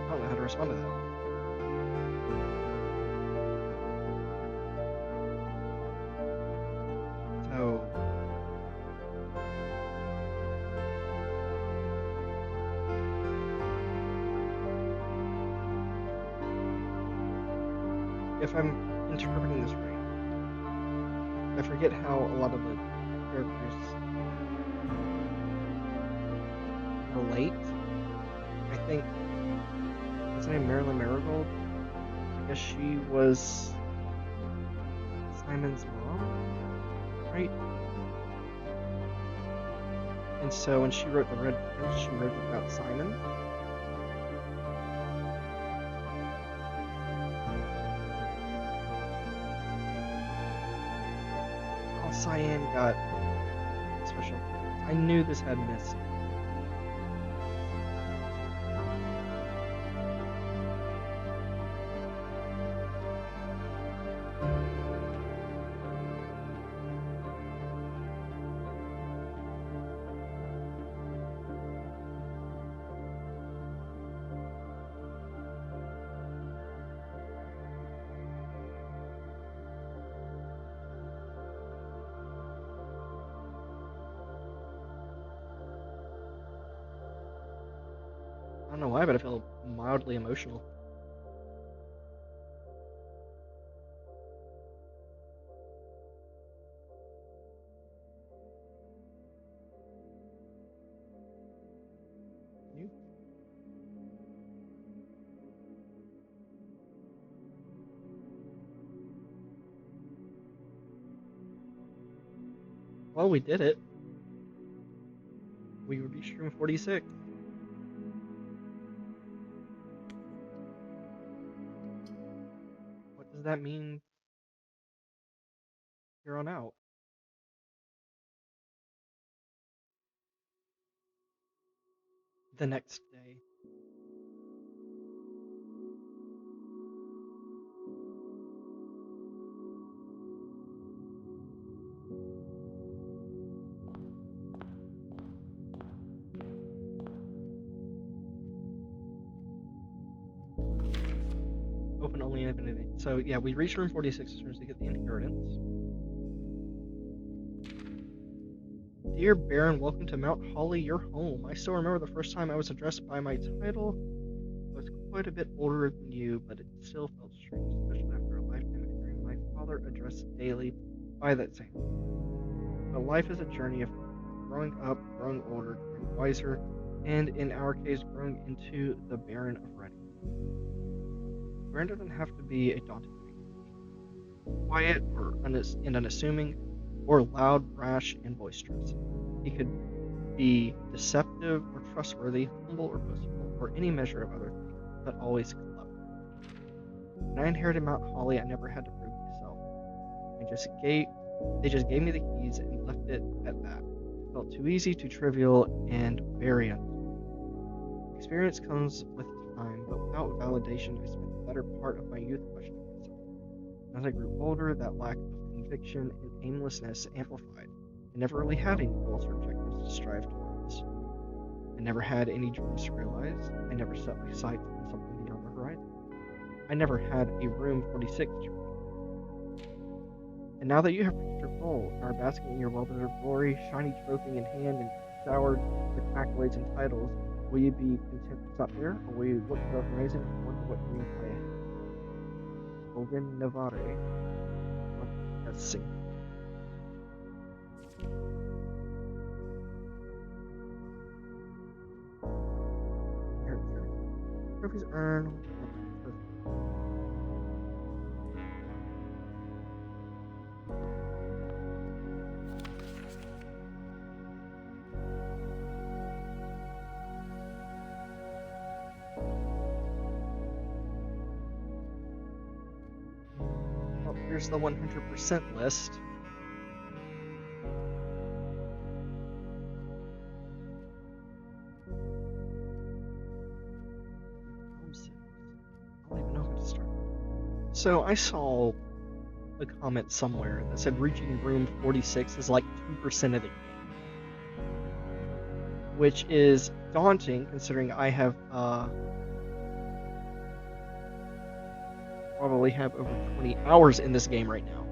I don't know how to respond to that. So if I'm interpreting this right, I forget how a lot of the characters relate. I think, what's her name, Marilyn Marigold? I guess she was Simon's mom, right? And so when she wrote The Red Prince, she wrote it about Simon. Oh, Cyan got special. I knew this had missed. I don't know why, but I feel mildly emotional. You? Well, we did it. We reached room 46. What does that mean here on out? The next day. Open only in infinity. So yeah, we reached room 46 as soon as we get the inheritance. Dear Baron, welcome to Mount Holly, your home. I still remember the first time I was addressed by my title. I was quite a bit older than you, but it still felt strange, especially after a lifetime of hearing my father addressed daily by that same name. But life is a journey of growing up, growing older, growing wiser, and in our case, growing into the Baron of Reading. Baron doesn't have to be a daunting figure, quiet or and unassuming, or loud, brash, and boisterous. He could be deceptive or trustworthy, humble or boastful, or any measure of other things, but always clever. When I inherited Mount Holly, I never had to prove myself. They just gave me the keys and left it at that. It felt too easy, too trivial, and very unknown. Experience comes with time, but without validation, I spent the better part of my youth questioning myself. As I grew older, that lack of conviction and aimlessness amplified. I never really had any goals or objectives to strive towards. I never had any dreams to realize. I never set my sights on something beyond the horizon. I never had a room 46 to reach. And now that you have reached your goal and are basking in your well-deserved glory, shiny trophy in hand and showered with accolades and titles, will you be content to stop here, or will you look to the horizon and wonder what dreams lie ahead? Hogan Navarre. Let's sing. Trophies earned. Well, here's the 100% list. I don't even know who to start. So I saw a comment somewhere that said reaching room 46 is like 2% of the game, which is daunting considering I have probably have over 20 hours in this game right now.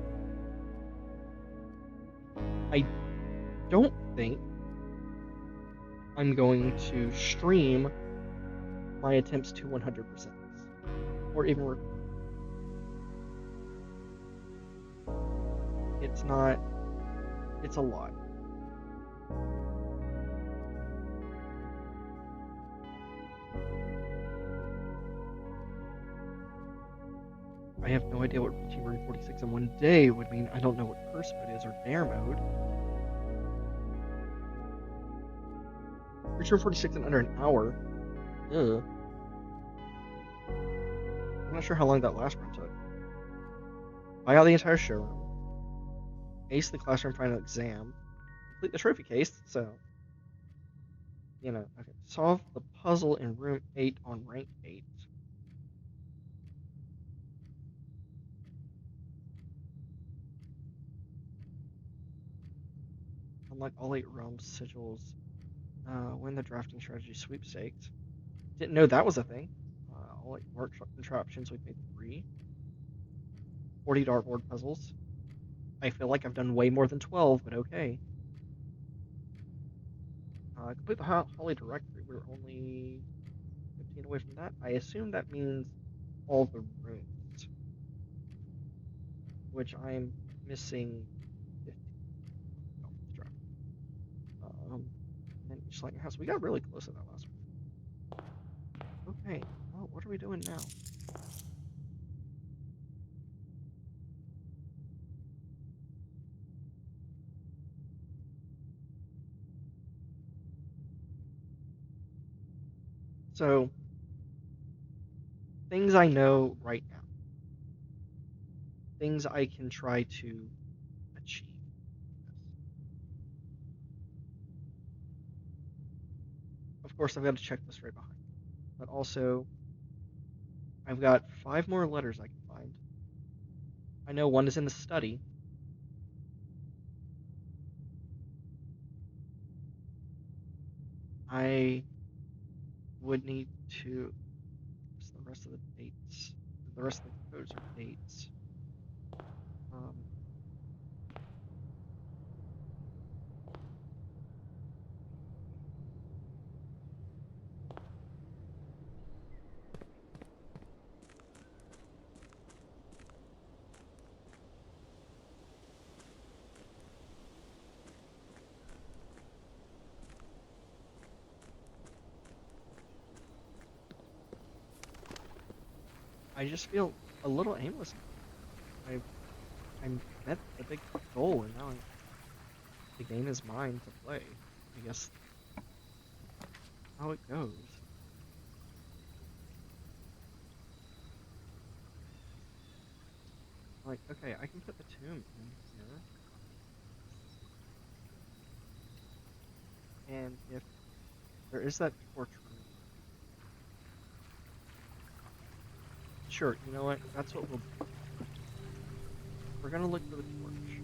I don't think I'm going to stream my attempts to 100% or even record. It's not. It's a lot. I have no idea what Team Marine 46 in one day would mean. I don't know what curse mode is or dare mode. Reach room 46 in under an hour. Ugh. I'm not sure how long that last run took. Buy out the entire showroom. Ace the classroom final exam. Complete the trophy case, so okay. Solve the puzzle in room 8 on rank 8. Unlock all 8 realms sigils. Win the drafting strategy sweepstakes. Didn't know that was a thing. All 8 workshop contraptions. We've made 3. 40 dartboard puzzles. I feel like I've done way more than 12, but okay. Complete the Holly directory. We're only 15 away from that. I assume that means all the rooms, which I'm missing 15. Oh, it's dropped. And then each lightning house. We got really close to that last one. Okay, well, what are we doing now? So, things I know right now, things I can try to achieve. Of course, I've got to check this right behind, but also I've got 5 more letters I can find. I know one is in the study. I would need to. The rest of the dates. The rest of the codes are dates. Um, I just feel a little aimless now. I met the big goal, and now the game is mine to play. I guess how it goes. Like, okay, I can put the tomb in here, and if there is that torch room, sure, you know what? That's what we'll do. We're gonna look for the torch.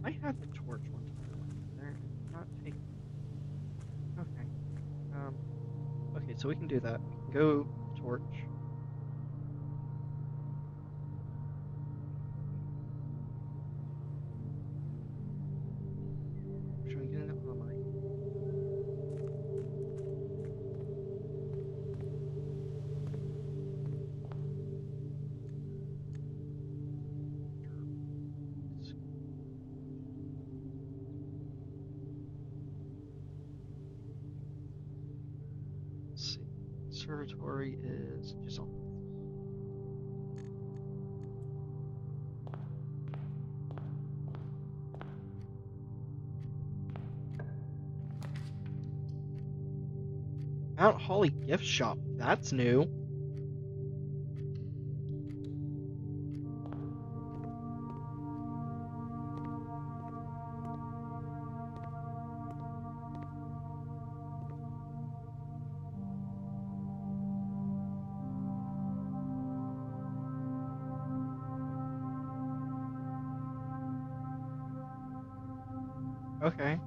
I had the torch one time I went in there, and did not take it. Okay. Okay, so we can do that. We can go torch. Should we get into armory? Let's see. Conservatory is just on. Mount Holly gift shop. That's new. Okay.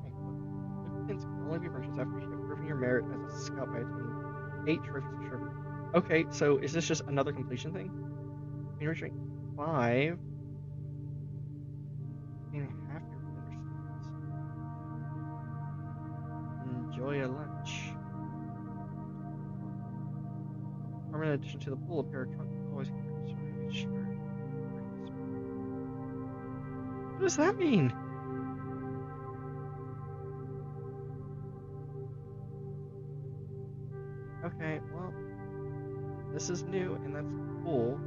Hey, look. Pins can only be purchased after you have proven your merit as a scout by attaining 8 trophies for sure. Okay, so is this just another completion thing? You reach rank 5 and half your beginner skills. Enjoy a lunch. Permanent addition to the pool, a pair of trunk always carries. Sure. What does that mean? this is new, and that's cool.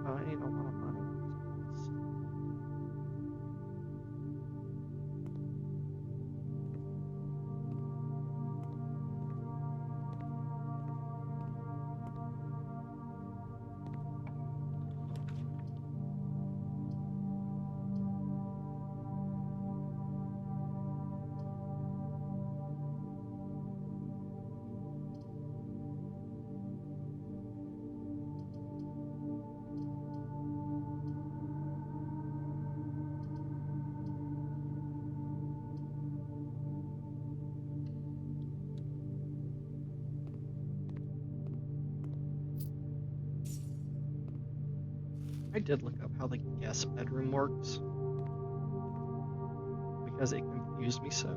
I need a lot of money. I did look up how the guest bedroom works because it confused me so.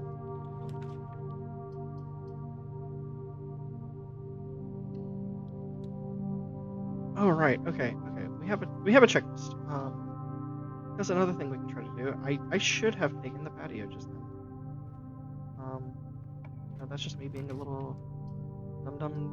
Oh right, okay. We have a checklist. That's another thing we can try to do. I should have taken the patio just then. No, that's just me being a little dummy.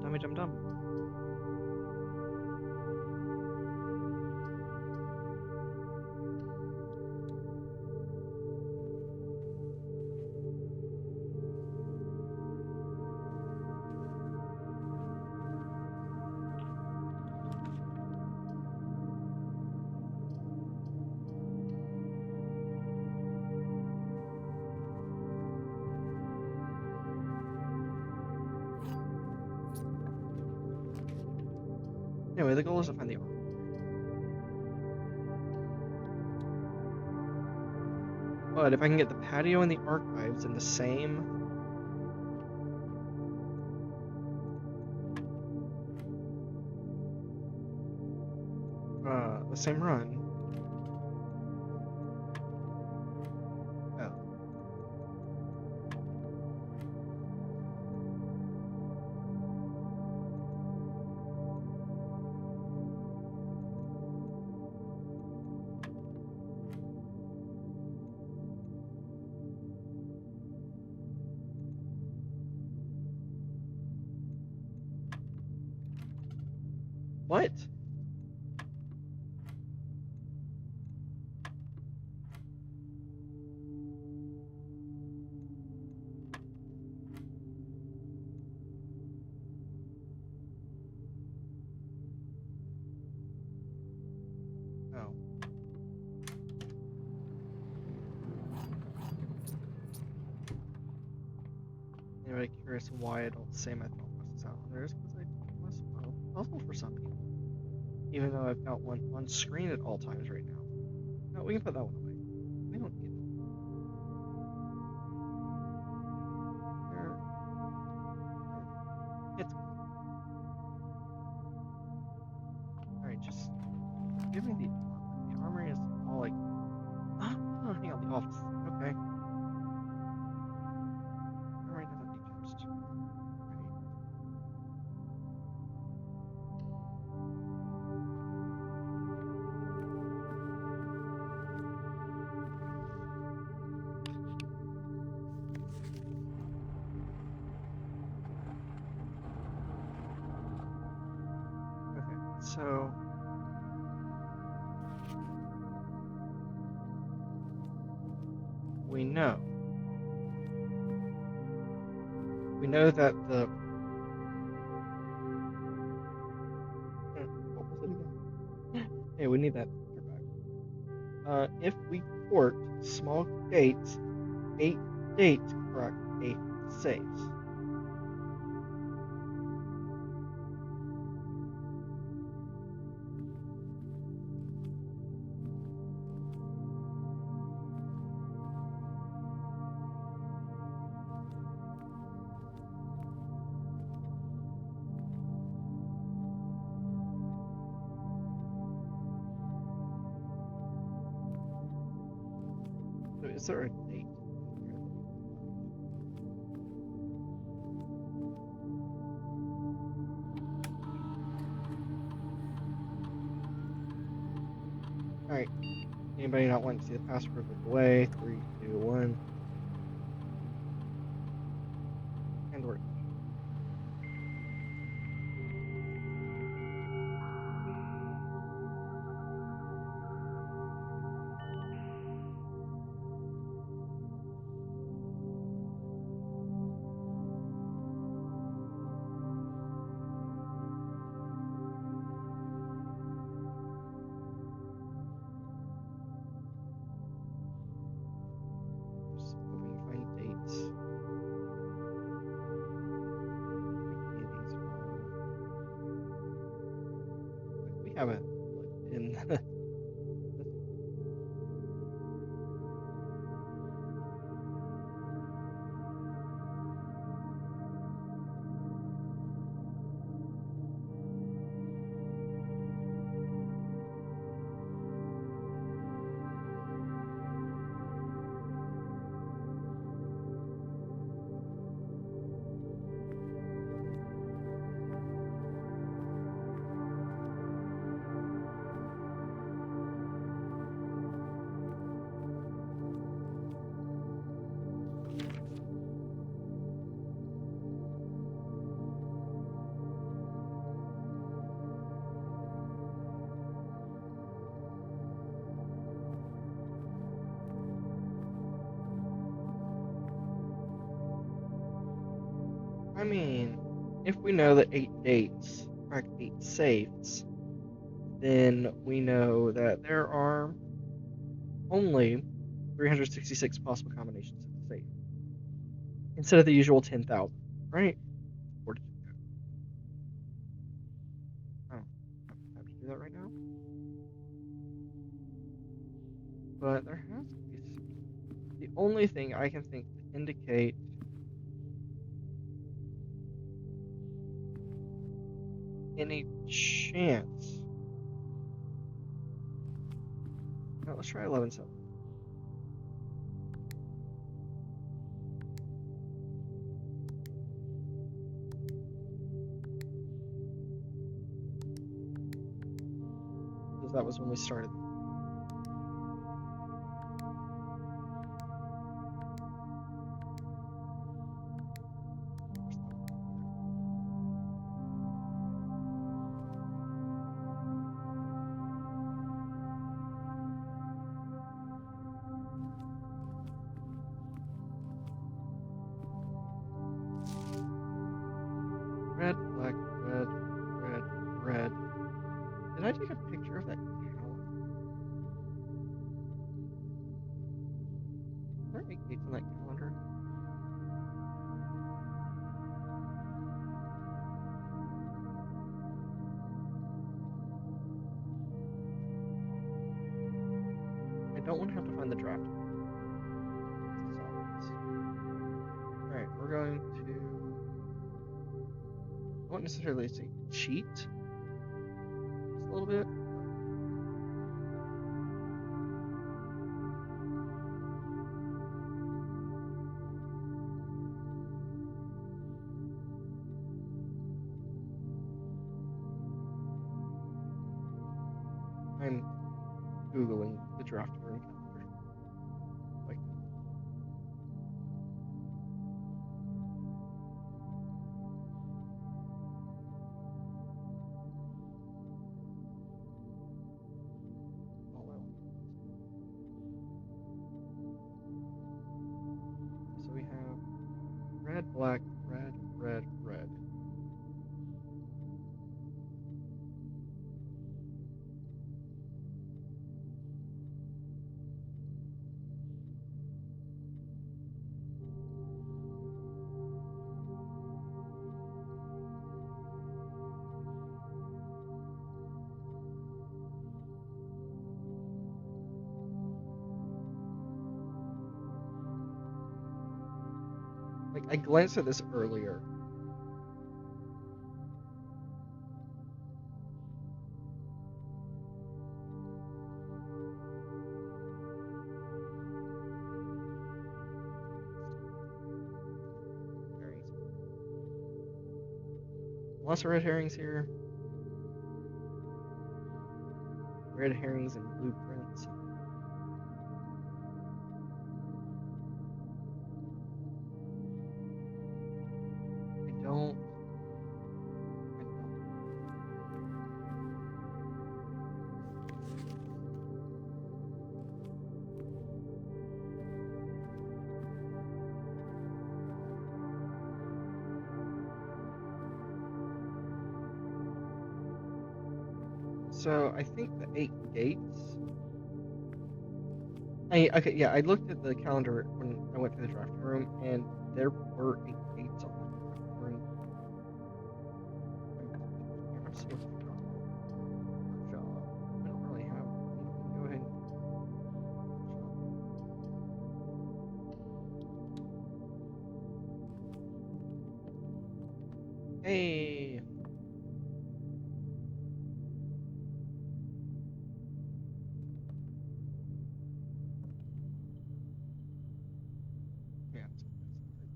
Anyway, the goal is to find the arc. But if I can get the patio and the archives in the same run. Oh. What? Oh. Anybody curious why I don't say my thought process out on theirs? Because I was puzzle for some people. Even though I've got one on screen at all times right now. No, we can put that one away. We don't need it. It's alright, just give me the armor. The armor is all like hang on, the office. Okay. Armor doesn't need gems. Right. Okay, so we know that the what was it again? Hey, we need that back. If we port small gates 8 dates correct 8 saves. So is there a date? Alright. Anybody not want to see the password of the way? 3, 2, 1. And we're haven't looked in. I mean, if we know that 8 dates crack 8 safes, then we know that there are only 366 possible combinations of the safe instead of the usual 10,000, right? Or I don't have to do that right now, but there has to be the only thing I can think to indicate any chance. Now let's try 11/7. Because that was when we started. Red, black, red, red, red. Did I take a picture of that calendar? Are there 8 dates on that calendar? I don't want to have to find the draft. Alright, we're going to. I won't necessarily say cheat just a little bit. I'm Googling the draft room calendar. Like, oh well. So we have red, black, red, red, red. Like, I glanced at this earlier. Herrings. Lots of red herrings here. Red herrings and blueprints. I don't. So I think the 8 dates. Okay, yeah, I looked at the calendar when I went to the drafting room, and there were 8 dates on the drafting room. I'm just looking up. Hey! Yeah, it's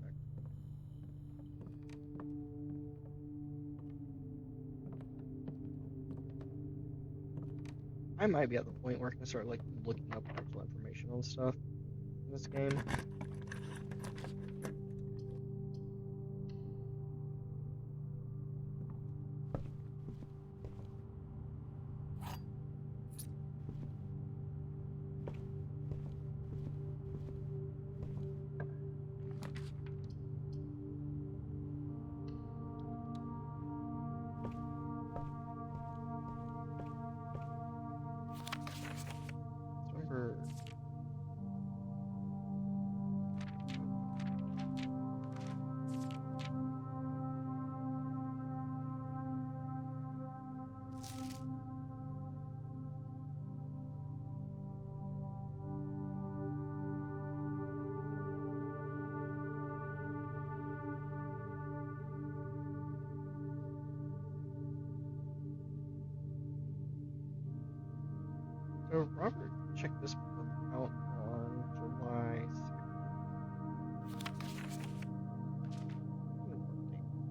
right back. I might be at the point where I can start like looking up actual information on stuff in this game. So remember. So Robert checked this book out on July 2nd.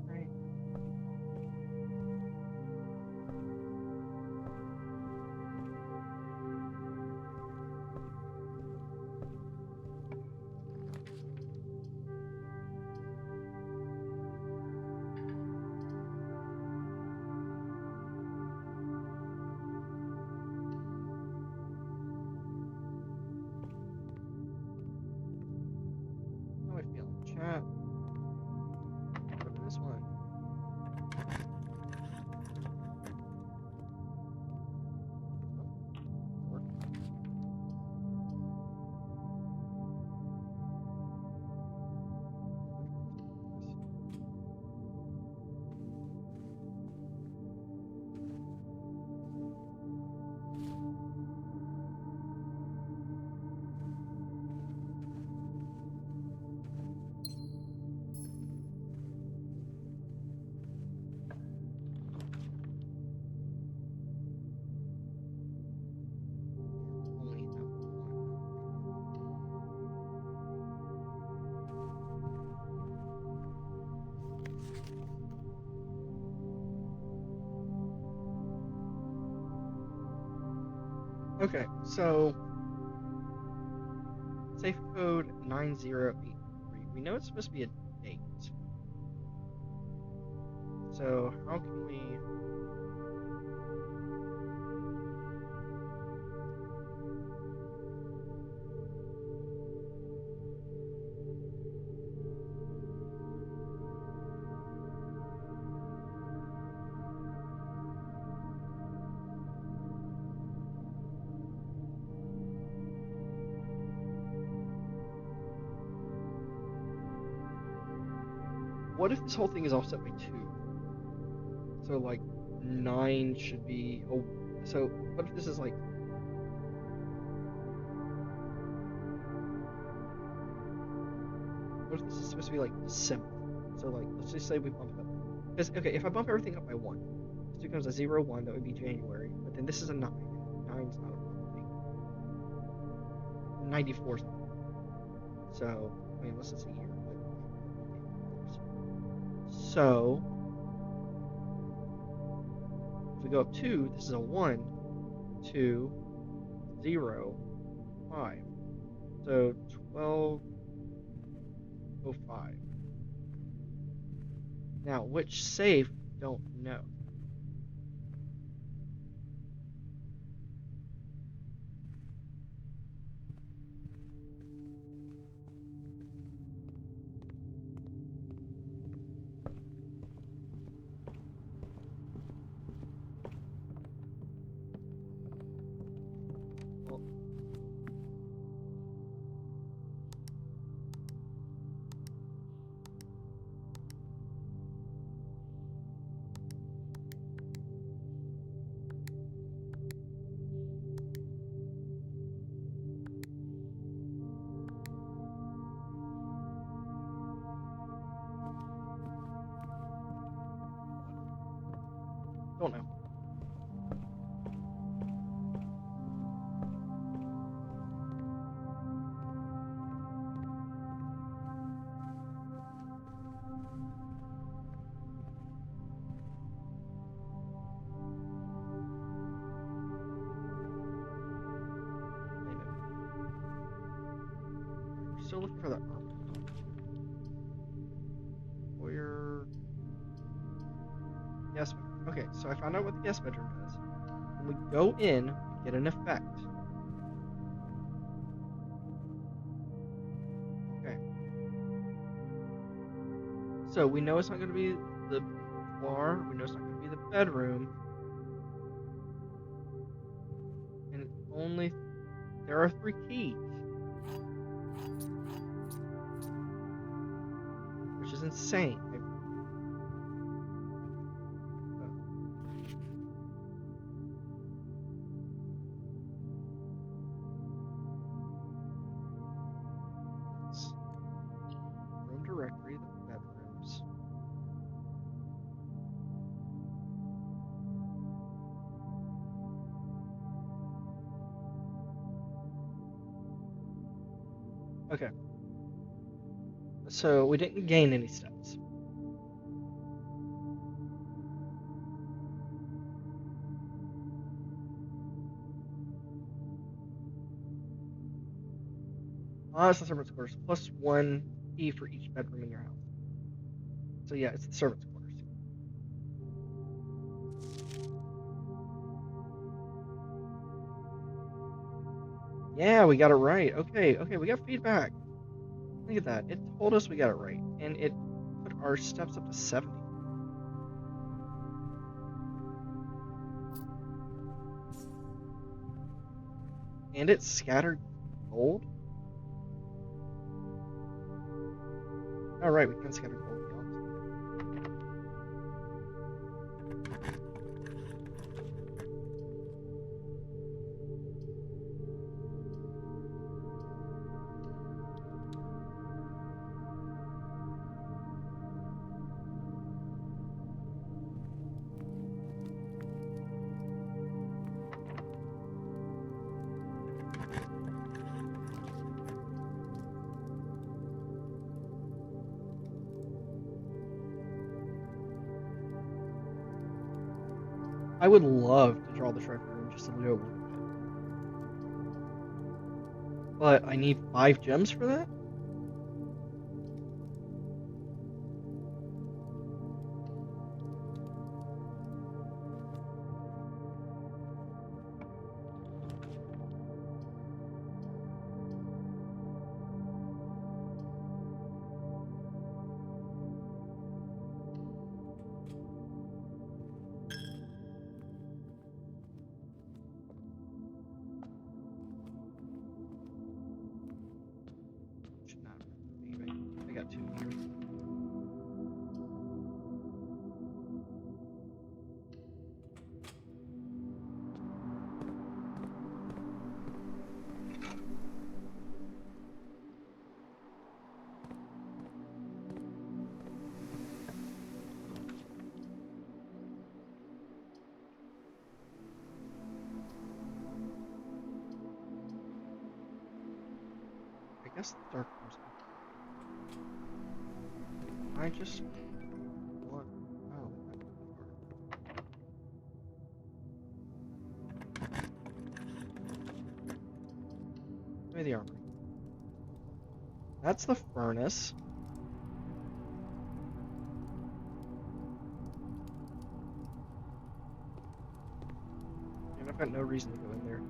Right? How am I feeling? Chat. Go to this one. Oh, work. Only have one. Okay, so safe code 9083. We know it's supposed to be a date. So how can we? What if this whole thing is offset by 2? So like 9 should be. Oh, so what if this is like? What if this is supposed to be like December? So like, let's just say we bump it up. Because okay, if I bump everything up by 1, this becomes a 0, 1. That would be January. But then this is a 9. And 9's not a month thing. 94 something. So I mean, unless it's a year, but so if we go up 2, this is a 1, 2, 0, 5. So 1205. Now, which safe? Don't know. Well, Don't know. I know. We're still looking for that armory. Foyer. Guest bedroom. Okay, so I found out what the guest bedroom does. When we go in, we get an effect. Okay. So we know it's not going to be the boudoir. We know it's not going to be the bedroom. And it's only there are 3 keys, which is insane. Room directory, the bedrooms. Okay. So we didn't gain any steps. It's the servants' quarters. Plus 1 key for each bedroom in your house. So yeah, it's the servants' quarters. Yeah, we got it right. Okay, we got feedback. Look at that. It told us we got it right. And it put our steps up to 70. And it scattered gold. Alright, we can scatter gold beyond. I would love to draw the trophy room just to go look at it. But I need 5 gems for that? Should not have. I got 2 here. I guess the dark room's open. I just want. Oh, give me the armory. That's the furnace. And I've got no reason to go in there.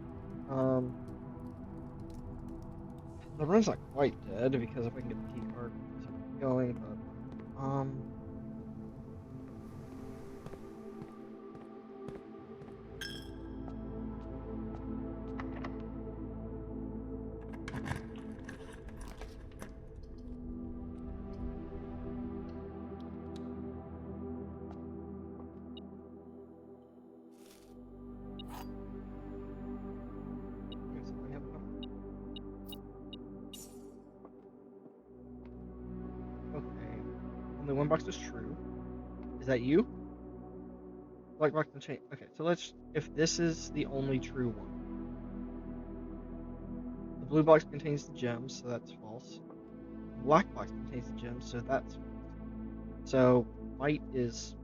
The room's not quite dead because if I can get the key card, it's going, but guess I have enough. Okay. Only 1 box is true. Is that you? Black box contain. Okay, so let's. If this is the only true one, the blue box contains the gems, so that's false. The black box contains the gems, so that's false. So white is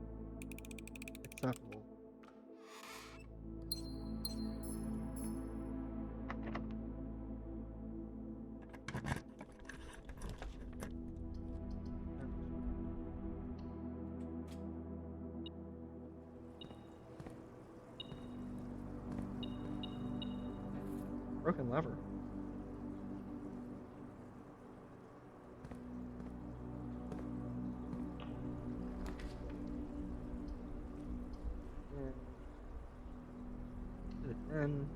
acceptable. Broken lever. Then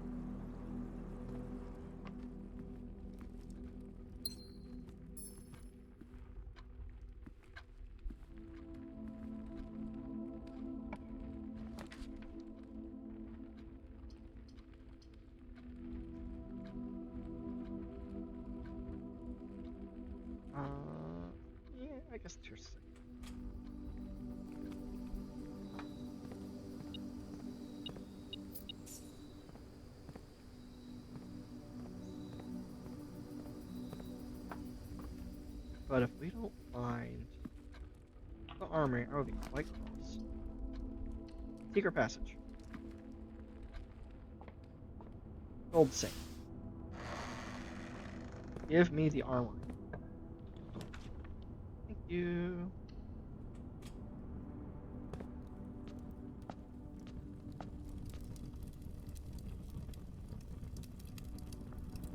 yeah, I guess tier 6. But if we don't find the armory, I would be quite cross. Secret passage. Gold safe. Give me the armory. Thank you.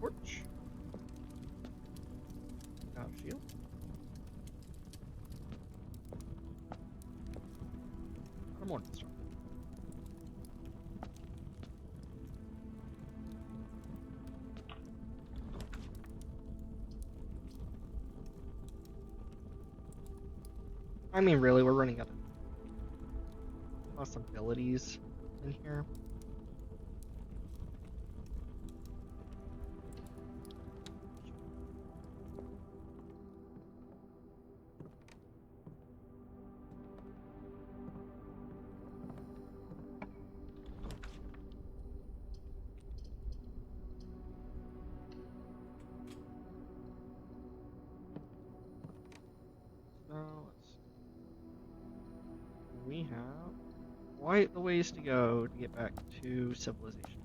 Torch. Shield. Or more star. I mean, really, we're running out of possibilities in here. So let's see. We have quite the ways to go to get back to civilization.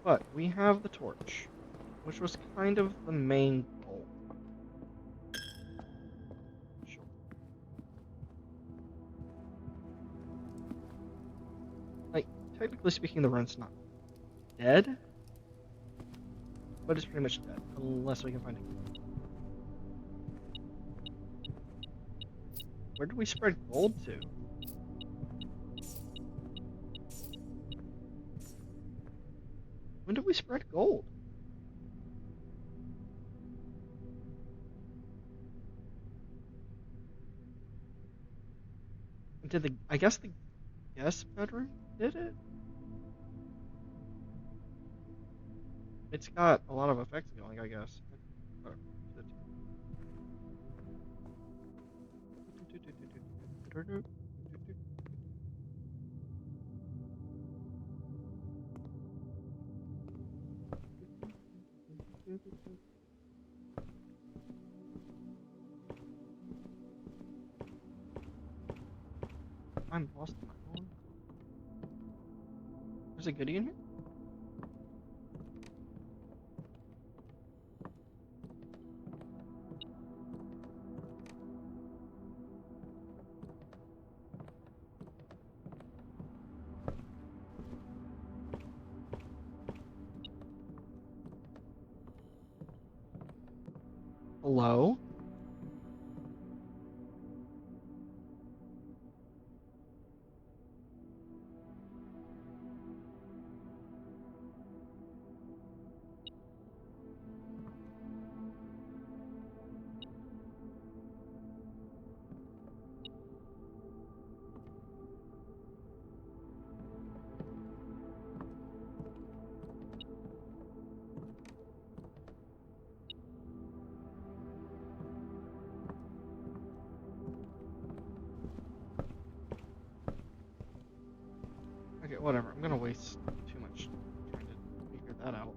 But we have the torch, which was kind of the main goal. Sure. Like, technically speaking, the run's not dead, but it's pretty much dead, unless we can find it. Where did we spread gold to? When did we spread gold? Did the I guess the guest bedroom did it? It's got a lot of effects going, I guess. Whatever. I'm lost my own. There's a goodie in here? Hello? Okay, whatever. I'm gonna waste too much trying to figure that out.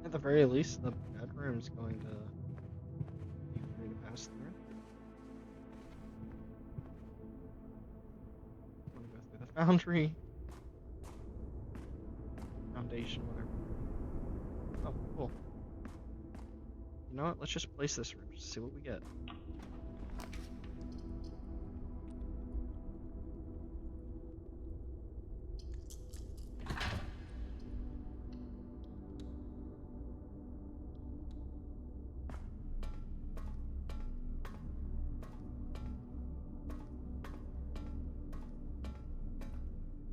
At the very least, the bedroom's going to be free to pass through. I'm gonna go through the foundry, foundation, whatever. Oh, cool. You know what? Let's just place this room, just see what we get.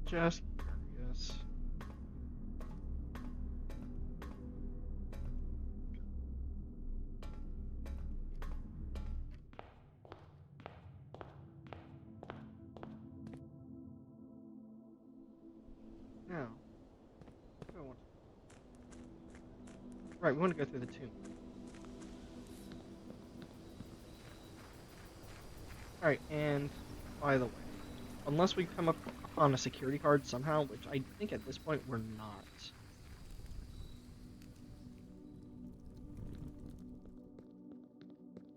Just curious. Now, what do I want to... Right, we want to go through the tomb. Alright, and by the way, unless we come up on a security card somehow, which I think at this point we're not.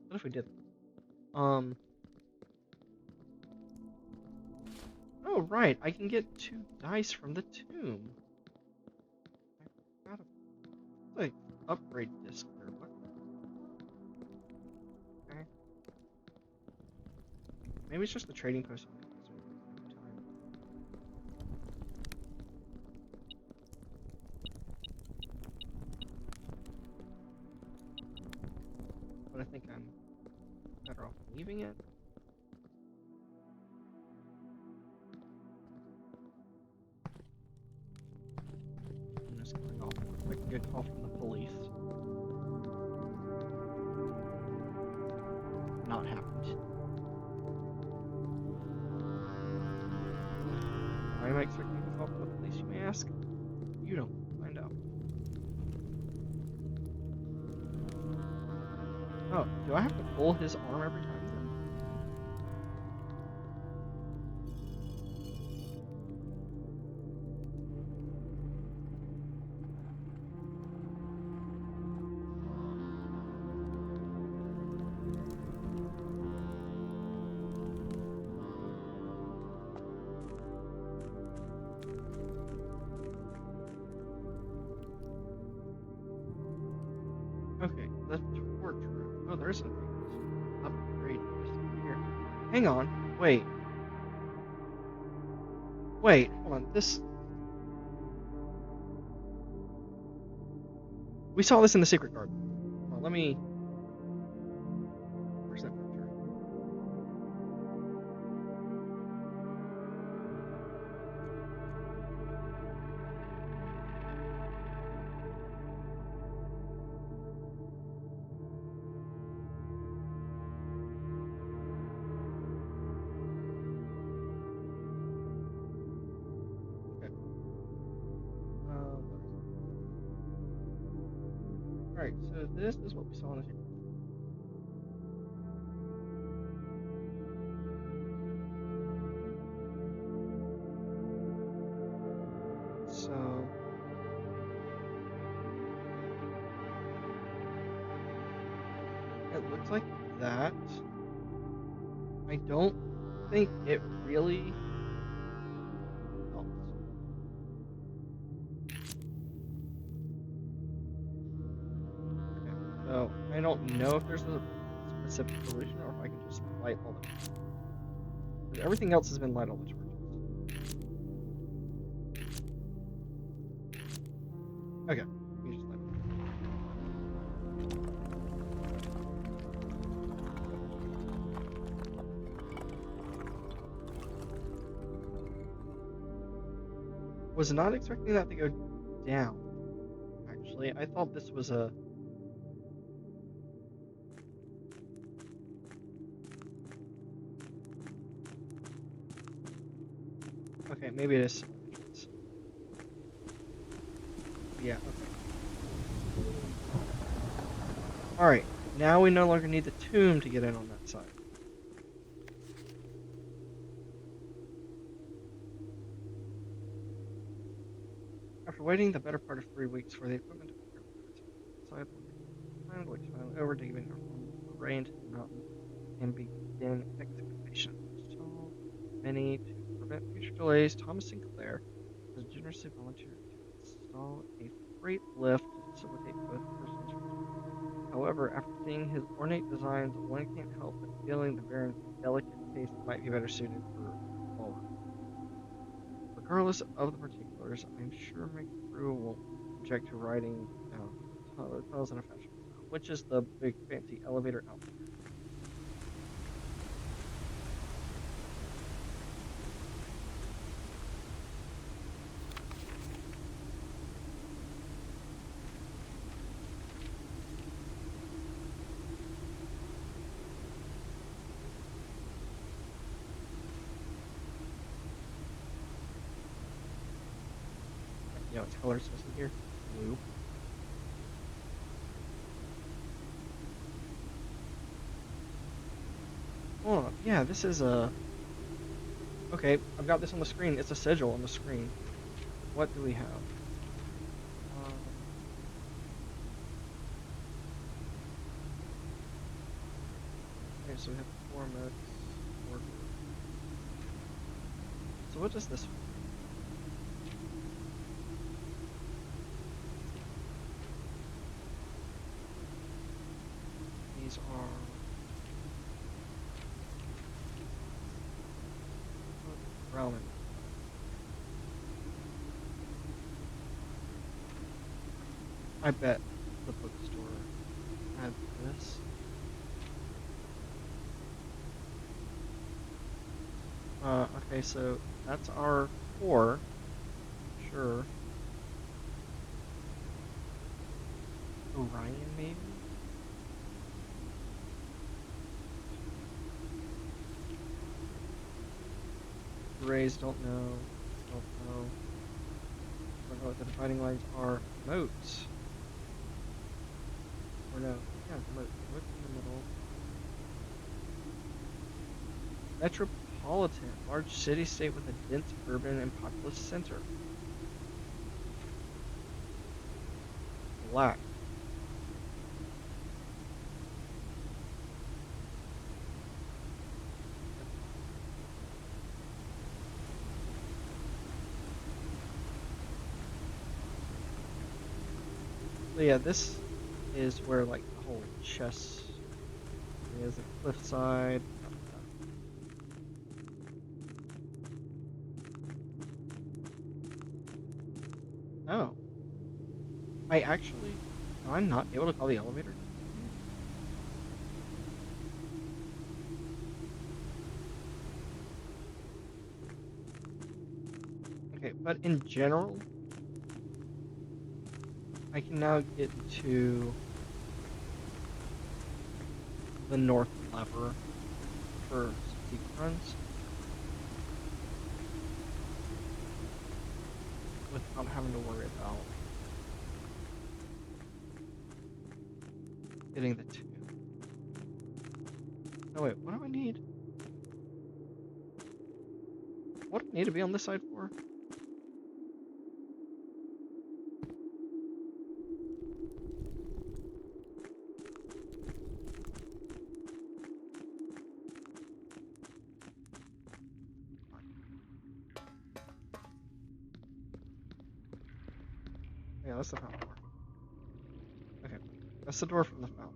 What if we did? Oh, right, I can get 2 dice from the tomb. I got a, like, upgrade disc there. What? Okay. Maybe it's just the trading post. But I think I'm better off leaving it. I'm just going off. I can get a call from the police. Not happened. Why am I expecting a call from the police, you may ask? You don't. Find out. Oh, do I have to pull his arm every time then? Okay, the torch room. Oh, there's an upgrade here. Hang on. Wait. Wait, hold on. This... We saw this in the secret garden. Well, let me... Where's that picture? Okay. Alright, so this is what we saw in the secret. So... It looks like that. I don't think it really helps. Okay, so I don't know if there's a specific solution or if I can just light all the torches. Because everything else has been light all the torches. Okay, you just light it. Was not expecting that to go down, actually. I thought this was a... Okay, maybe it is. Yeah, okay. Alright, now we no longer need the tomb to get in on that side. After waiting the better part of 3 weeks for the equipment to prepare for the side, finally went finally over, digging our array into the mountain and begin excavation. So many to prevent future delays, Thomas Sinclair has generously volunteered to install a freight lift to facilitate both persons. However, after seeing his ornate designs, one can't help but feeling the Baron's delicate taste might be better suited for a smaller. Regardless of the particulars, I'm sure my crew won't object to riding down tunnels in a fashionable style, which is the big fancy elevator out there. Yeah, its color says in here blue. Oh, yeah, this is a. Okay, I've got this on the screen. It's a sigil on the screen. What do we have? Um, okay, so we have four modes. Four. So what does this? These are. Roman. I bet the bookstore had this. Okay, so that's our four. Sure. Orion, maybe? Rays, don't know. Don't know. Don't know what the dividing lines are. Moats. Or no. Yeah, moat. Moat in the middle. Metropolitan. Large city-state with a dense urban and populous center. Black. So yeah, this is where like the whole chess is, the cliffside. Oh, I actually, am I not able to call the elevator? Okay, but in general, I can now get to the north lever for steep runs without having to worry about getting the two. Oh wait, what do I need? What do I need to be on this side for? Yeah, that's the fountain door. Okay, that's the door from the fountain.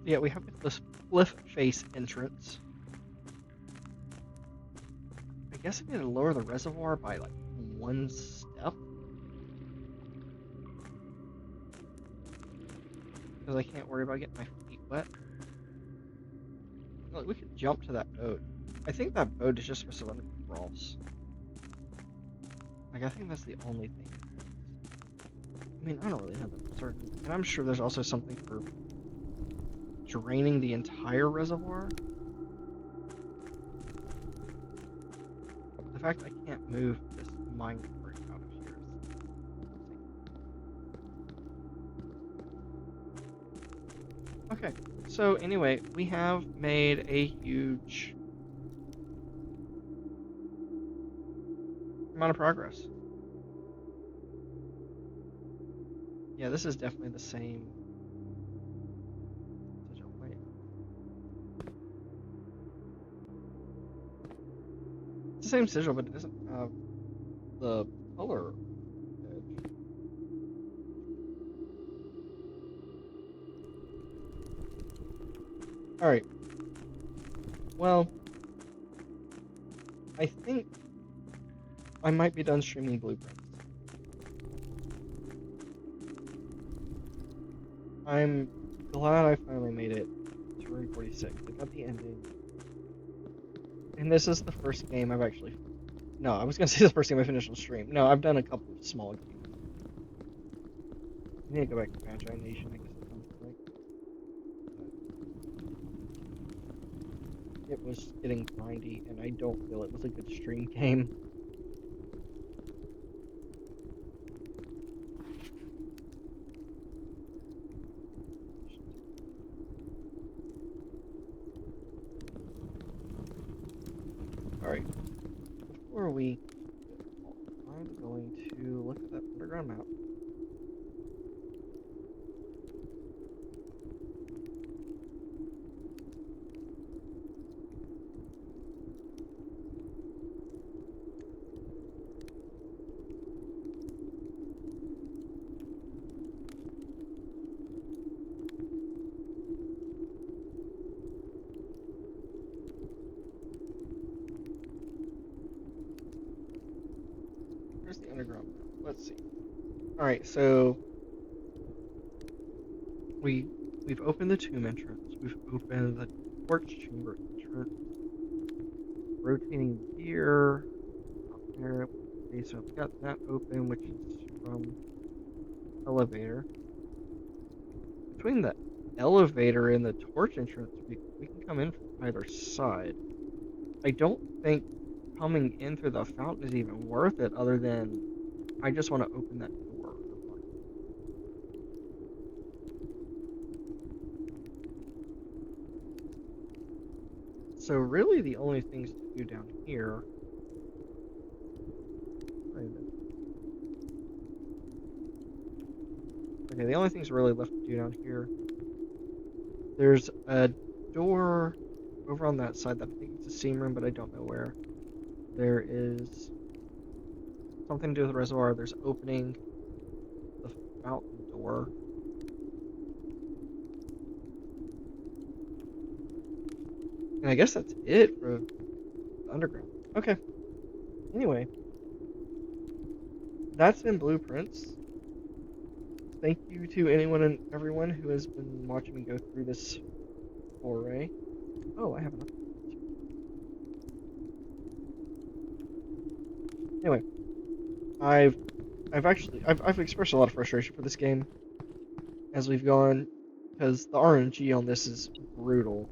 Yeah, we have this cliff face entrance. I guess I need to lower the reservoir by like one step. Because I can't worry about getting my feet wet. Look, we could jump to that boat. I think that boat is just supposed to run across. Like, I think that's the only thing. I mean, I don't really know that for certain. And I'm sure there's also something for draining the entire reservoir. fact I can't move this mine cart out of here. Okay, so anyway, we have made a huge amount of progress. Yeah, this is definitely the same sigil. Wait. It's the same sigil, but it doesn't have the color edge. Alright, well, I think I might be done streaming blueprints. I'm glad I finally made it to Room 46. I got the ending. And this is the first game I've actually. No, I was gonna say the first game I finished on stream. No, I've done a couple of small games. I need to go back to Magi Nation, I guess at some point. But it was getting grindy, and I don't feel it was a good stream game. Alright, before we I'm going to look at that underground map. Where's the underground map? Let's see. Alright, so we've opened the tomb entrance, we've opened the torch chamber entrance, rotating gear up there. Okay, so we got that open, which is from elevator. Between the elevator and the torch entrance, we can come in from either side. I don't think coming in through the fountain is even worth it, other than I just want to open that door. So really the only things to do down here. Okay, the only things really left to do down here. There's a door over on that side that I think it's a steam room, but I don't know where. There is something to do with the reservoir. There's opening the fountain door. And I guess that's it for the underground. Okay. Anyway, that's been Blueprints. Thank you to anyone and everyone who has been watching me go through this foray. Oh, I have enough. Anyway, I've expressed a lot of frustration for this game as we've gone, because the RNG on this is brutal.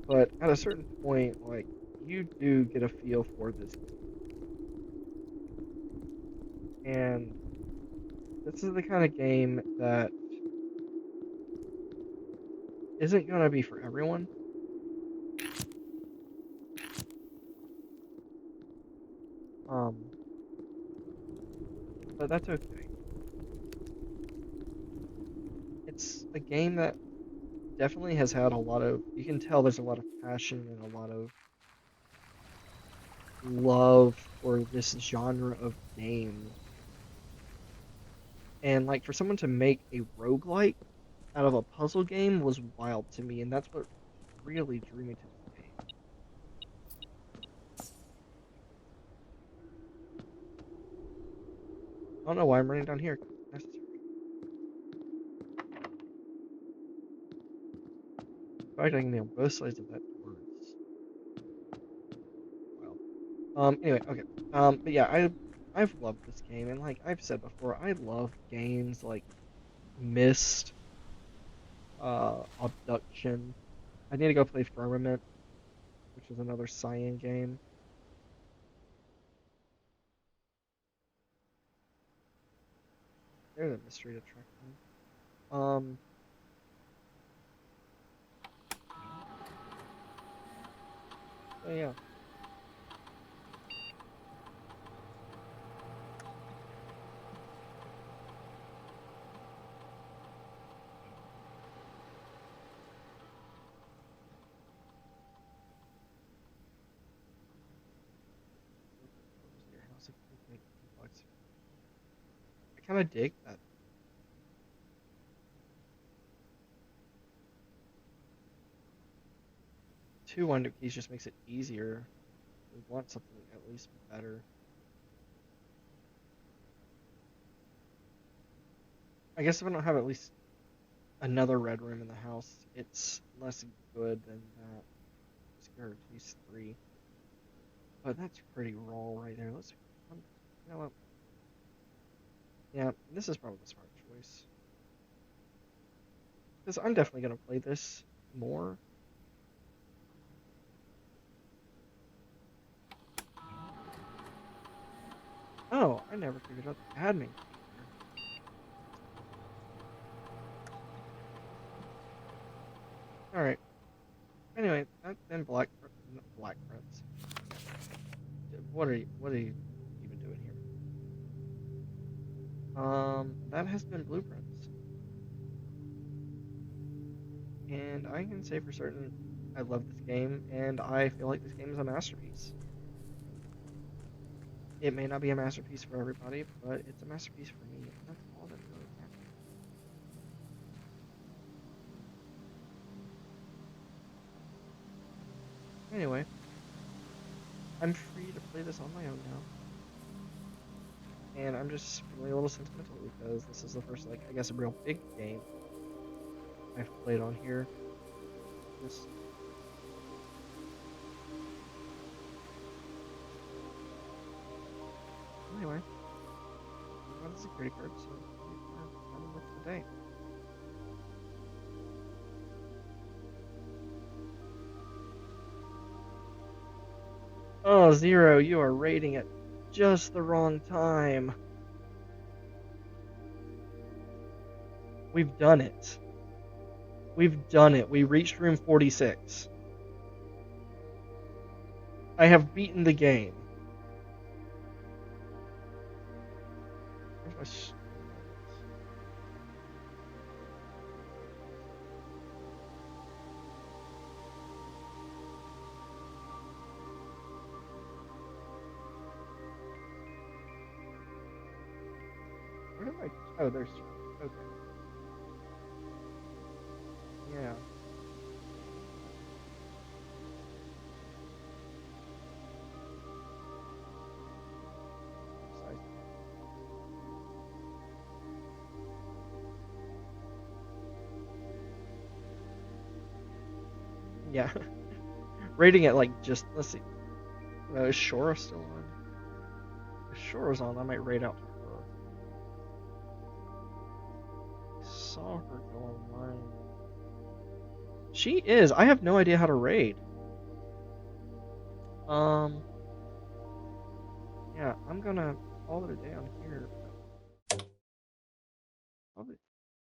But at a certain point, like, you do get a feel for this game. And this is the kind of game that isn't gonna be for everyone. Um, but that's okay. It's a game that definitely has had a lot of, you can tell there's a lot of passion and a lot of love for this genre of game. And like for someone to make a roguelike out of a puzzle game was wild to me, and that's what really drew me to this game. I don't know why I'm running down here. Necessary. In fact, I can be on both sides of that door. It's wild. Anyway, okay. But yeah, I've loved this game, and like I've said before, I love games like Myst, Abduction. I need to go play Firmament, which is another Cyan game. There's a mystery to track down. Um, so yeah. Your house if you make $10. I kind of dig that. Two wind-up keys just makes it easier. We want something at least better. I guess if I don't have at least another red room in the house, it's less good than that. Let's get at least three. But that's pretty raw right there. You know what? Yeah, this is probably the smart choice. Because I'm definitely going to play this more. Oh, I never figured out the admin key here. Alright. Anyway, then Black Prince. What are you even doing here? That has been Blueprints. And I can say for certain I love this game, and I feel like this game is a masterpiece. It may not be a masterpiece for everybody, but it's a masterpiece for me, and that's all that really matters. Anyway, I'm free to play this on my own now. And I'm just feeling a little sentimental because this is the first, like, I guess a real big game I've played on here. Just anyway, got the security card, so I'm with the day. Oh, Zero, you are rating at just the wrong time. We've done it. We've done it. We reached room 46. I have beaten the game. Where's my Where did I? Oh, there's. Okay. Yeah. Yeah. Rating it like just. Let's see. Is Shora still on? If Shora's on, I might raid out to her. Saw her go online. She is. I have no idea how to raid. Yeah, I'm gonna call it a day on here.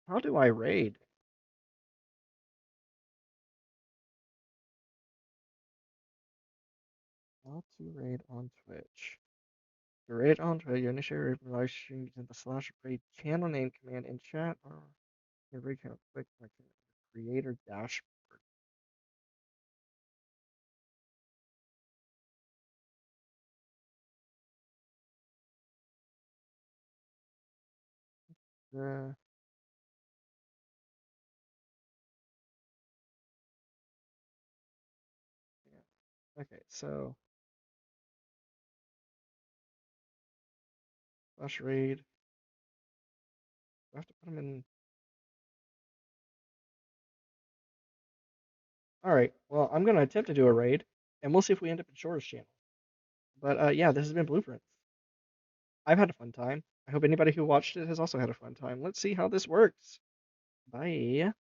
How do I raid? How to raid on Twitch. To raid on Twitch, you initiate a live stream using the /raid channel name command in chat or your raid channel quick creator dashboard. Uh, yeah. Okay, so /raid. I have to put them in. All right. Well, I'm gonna attempt to do a raid, and we'll see if we end up in Shore's channel. But yeah, this has been Blueprints. I've had a fun time. I hope anybody who watched it has also had a fun time. Let's see how this works. Bye.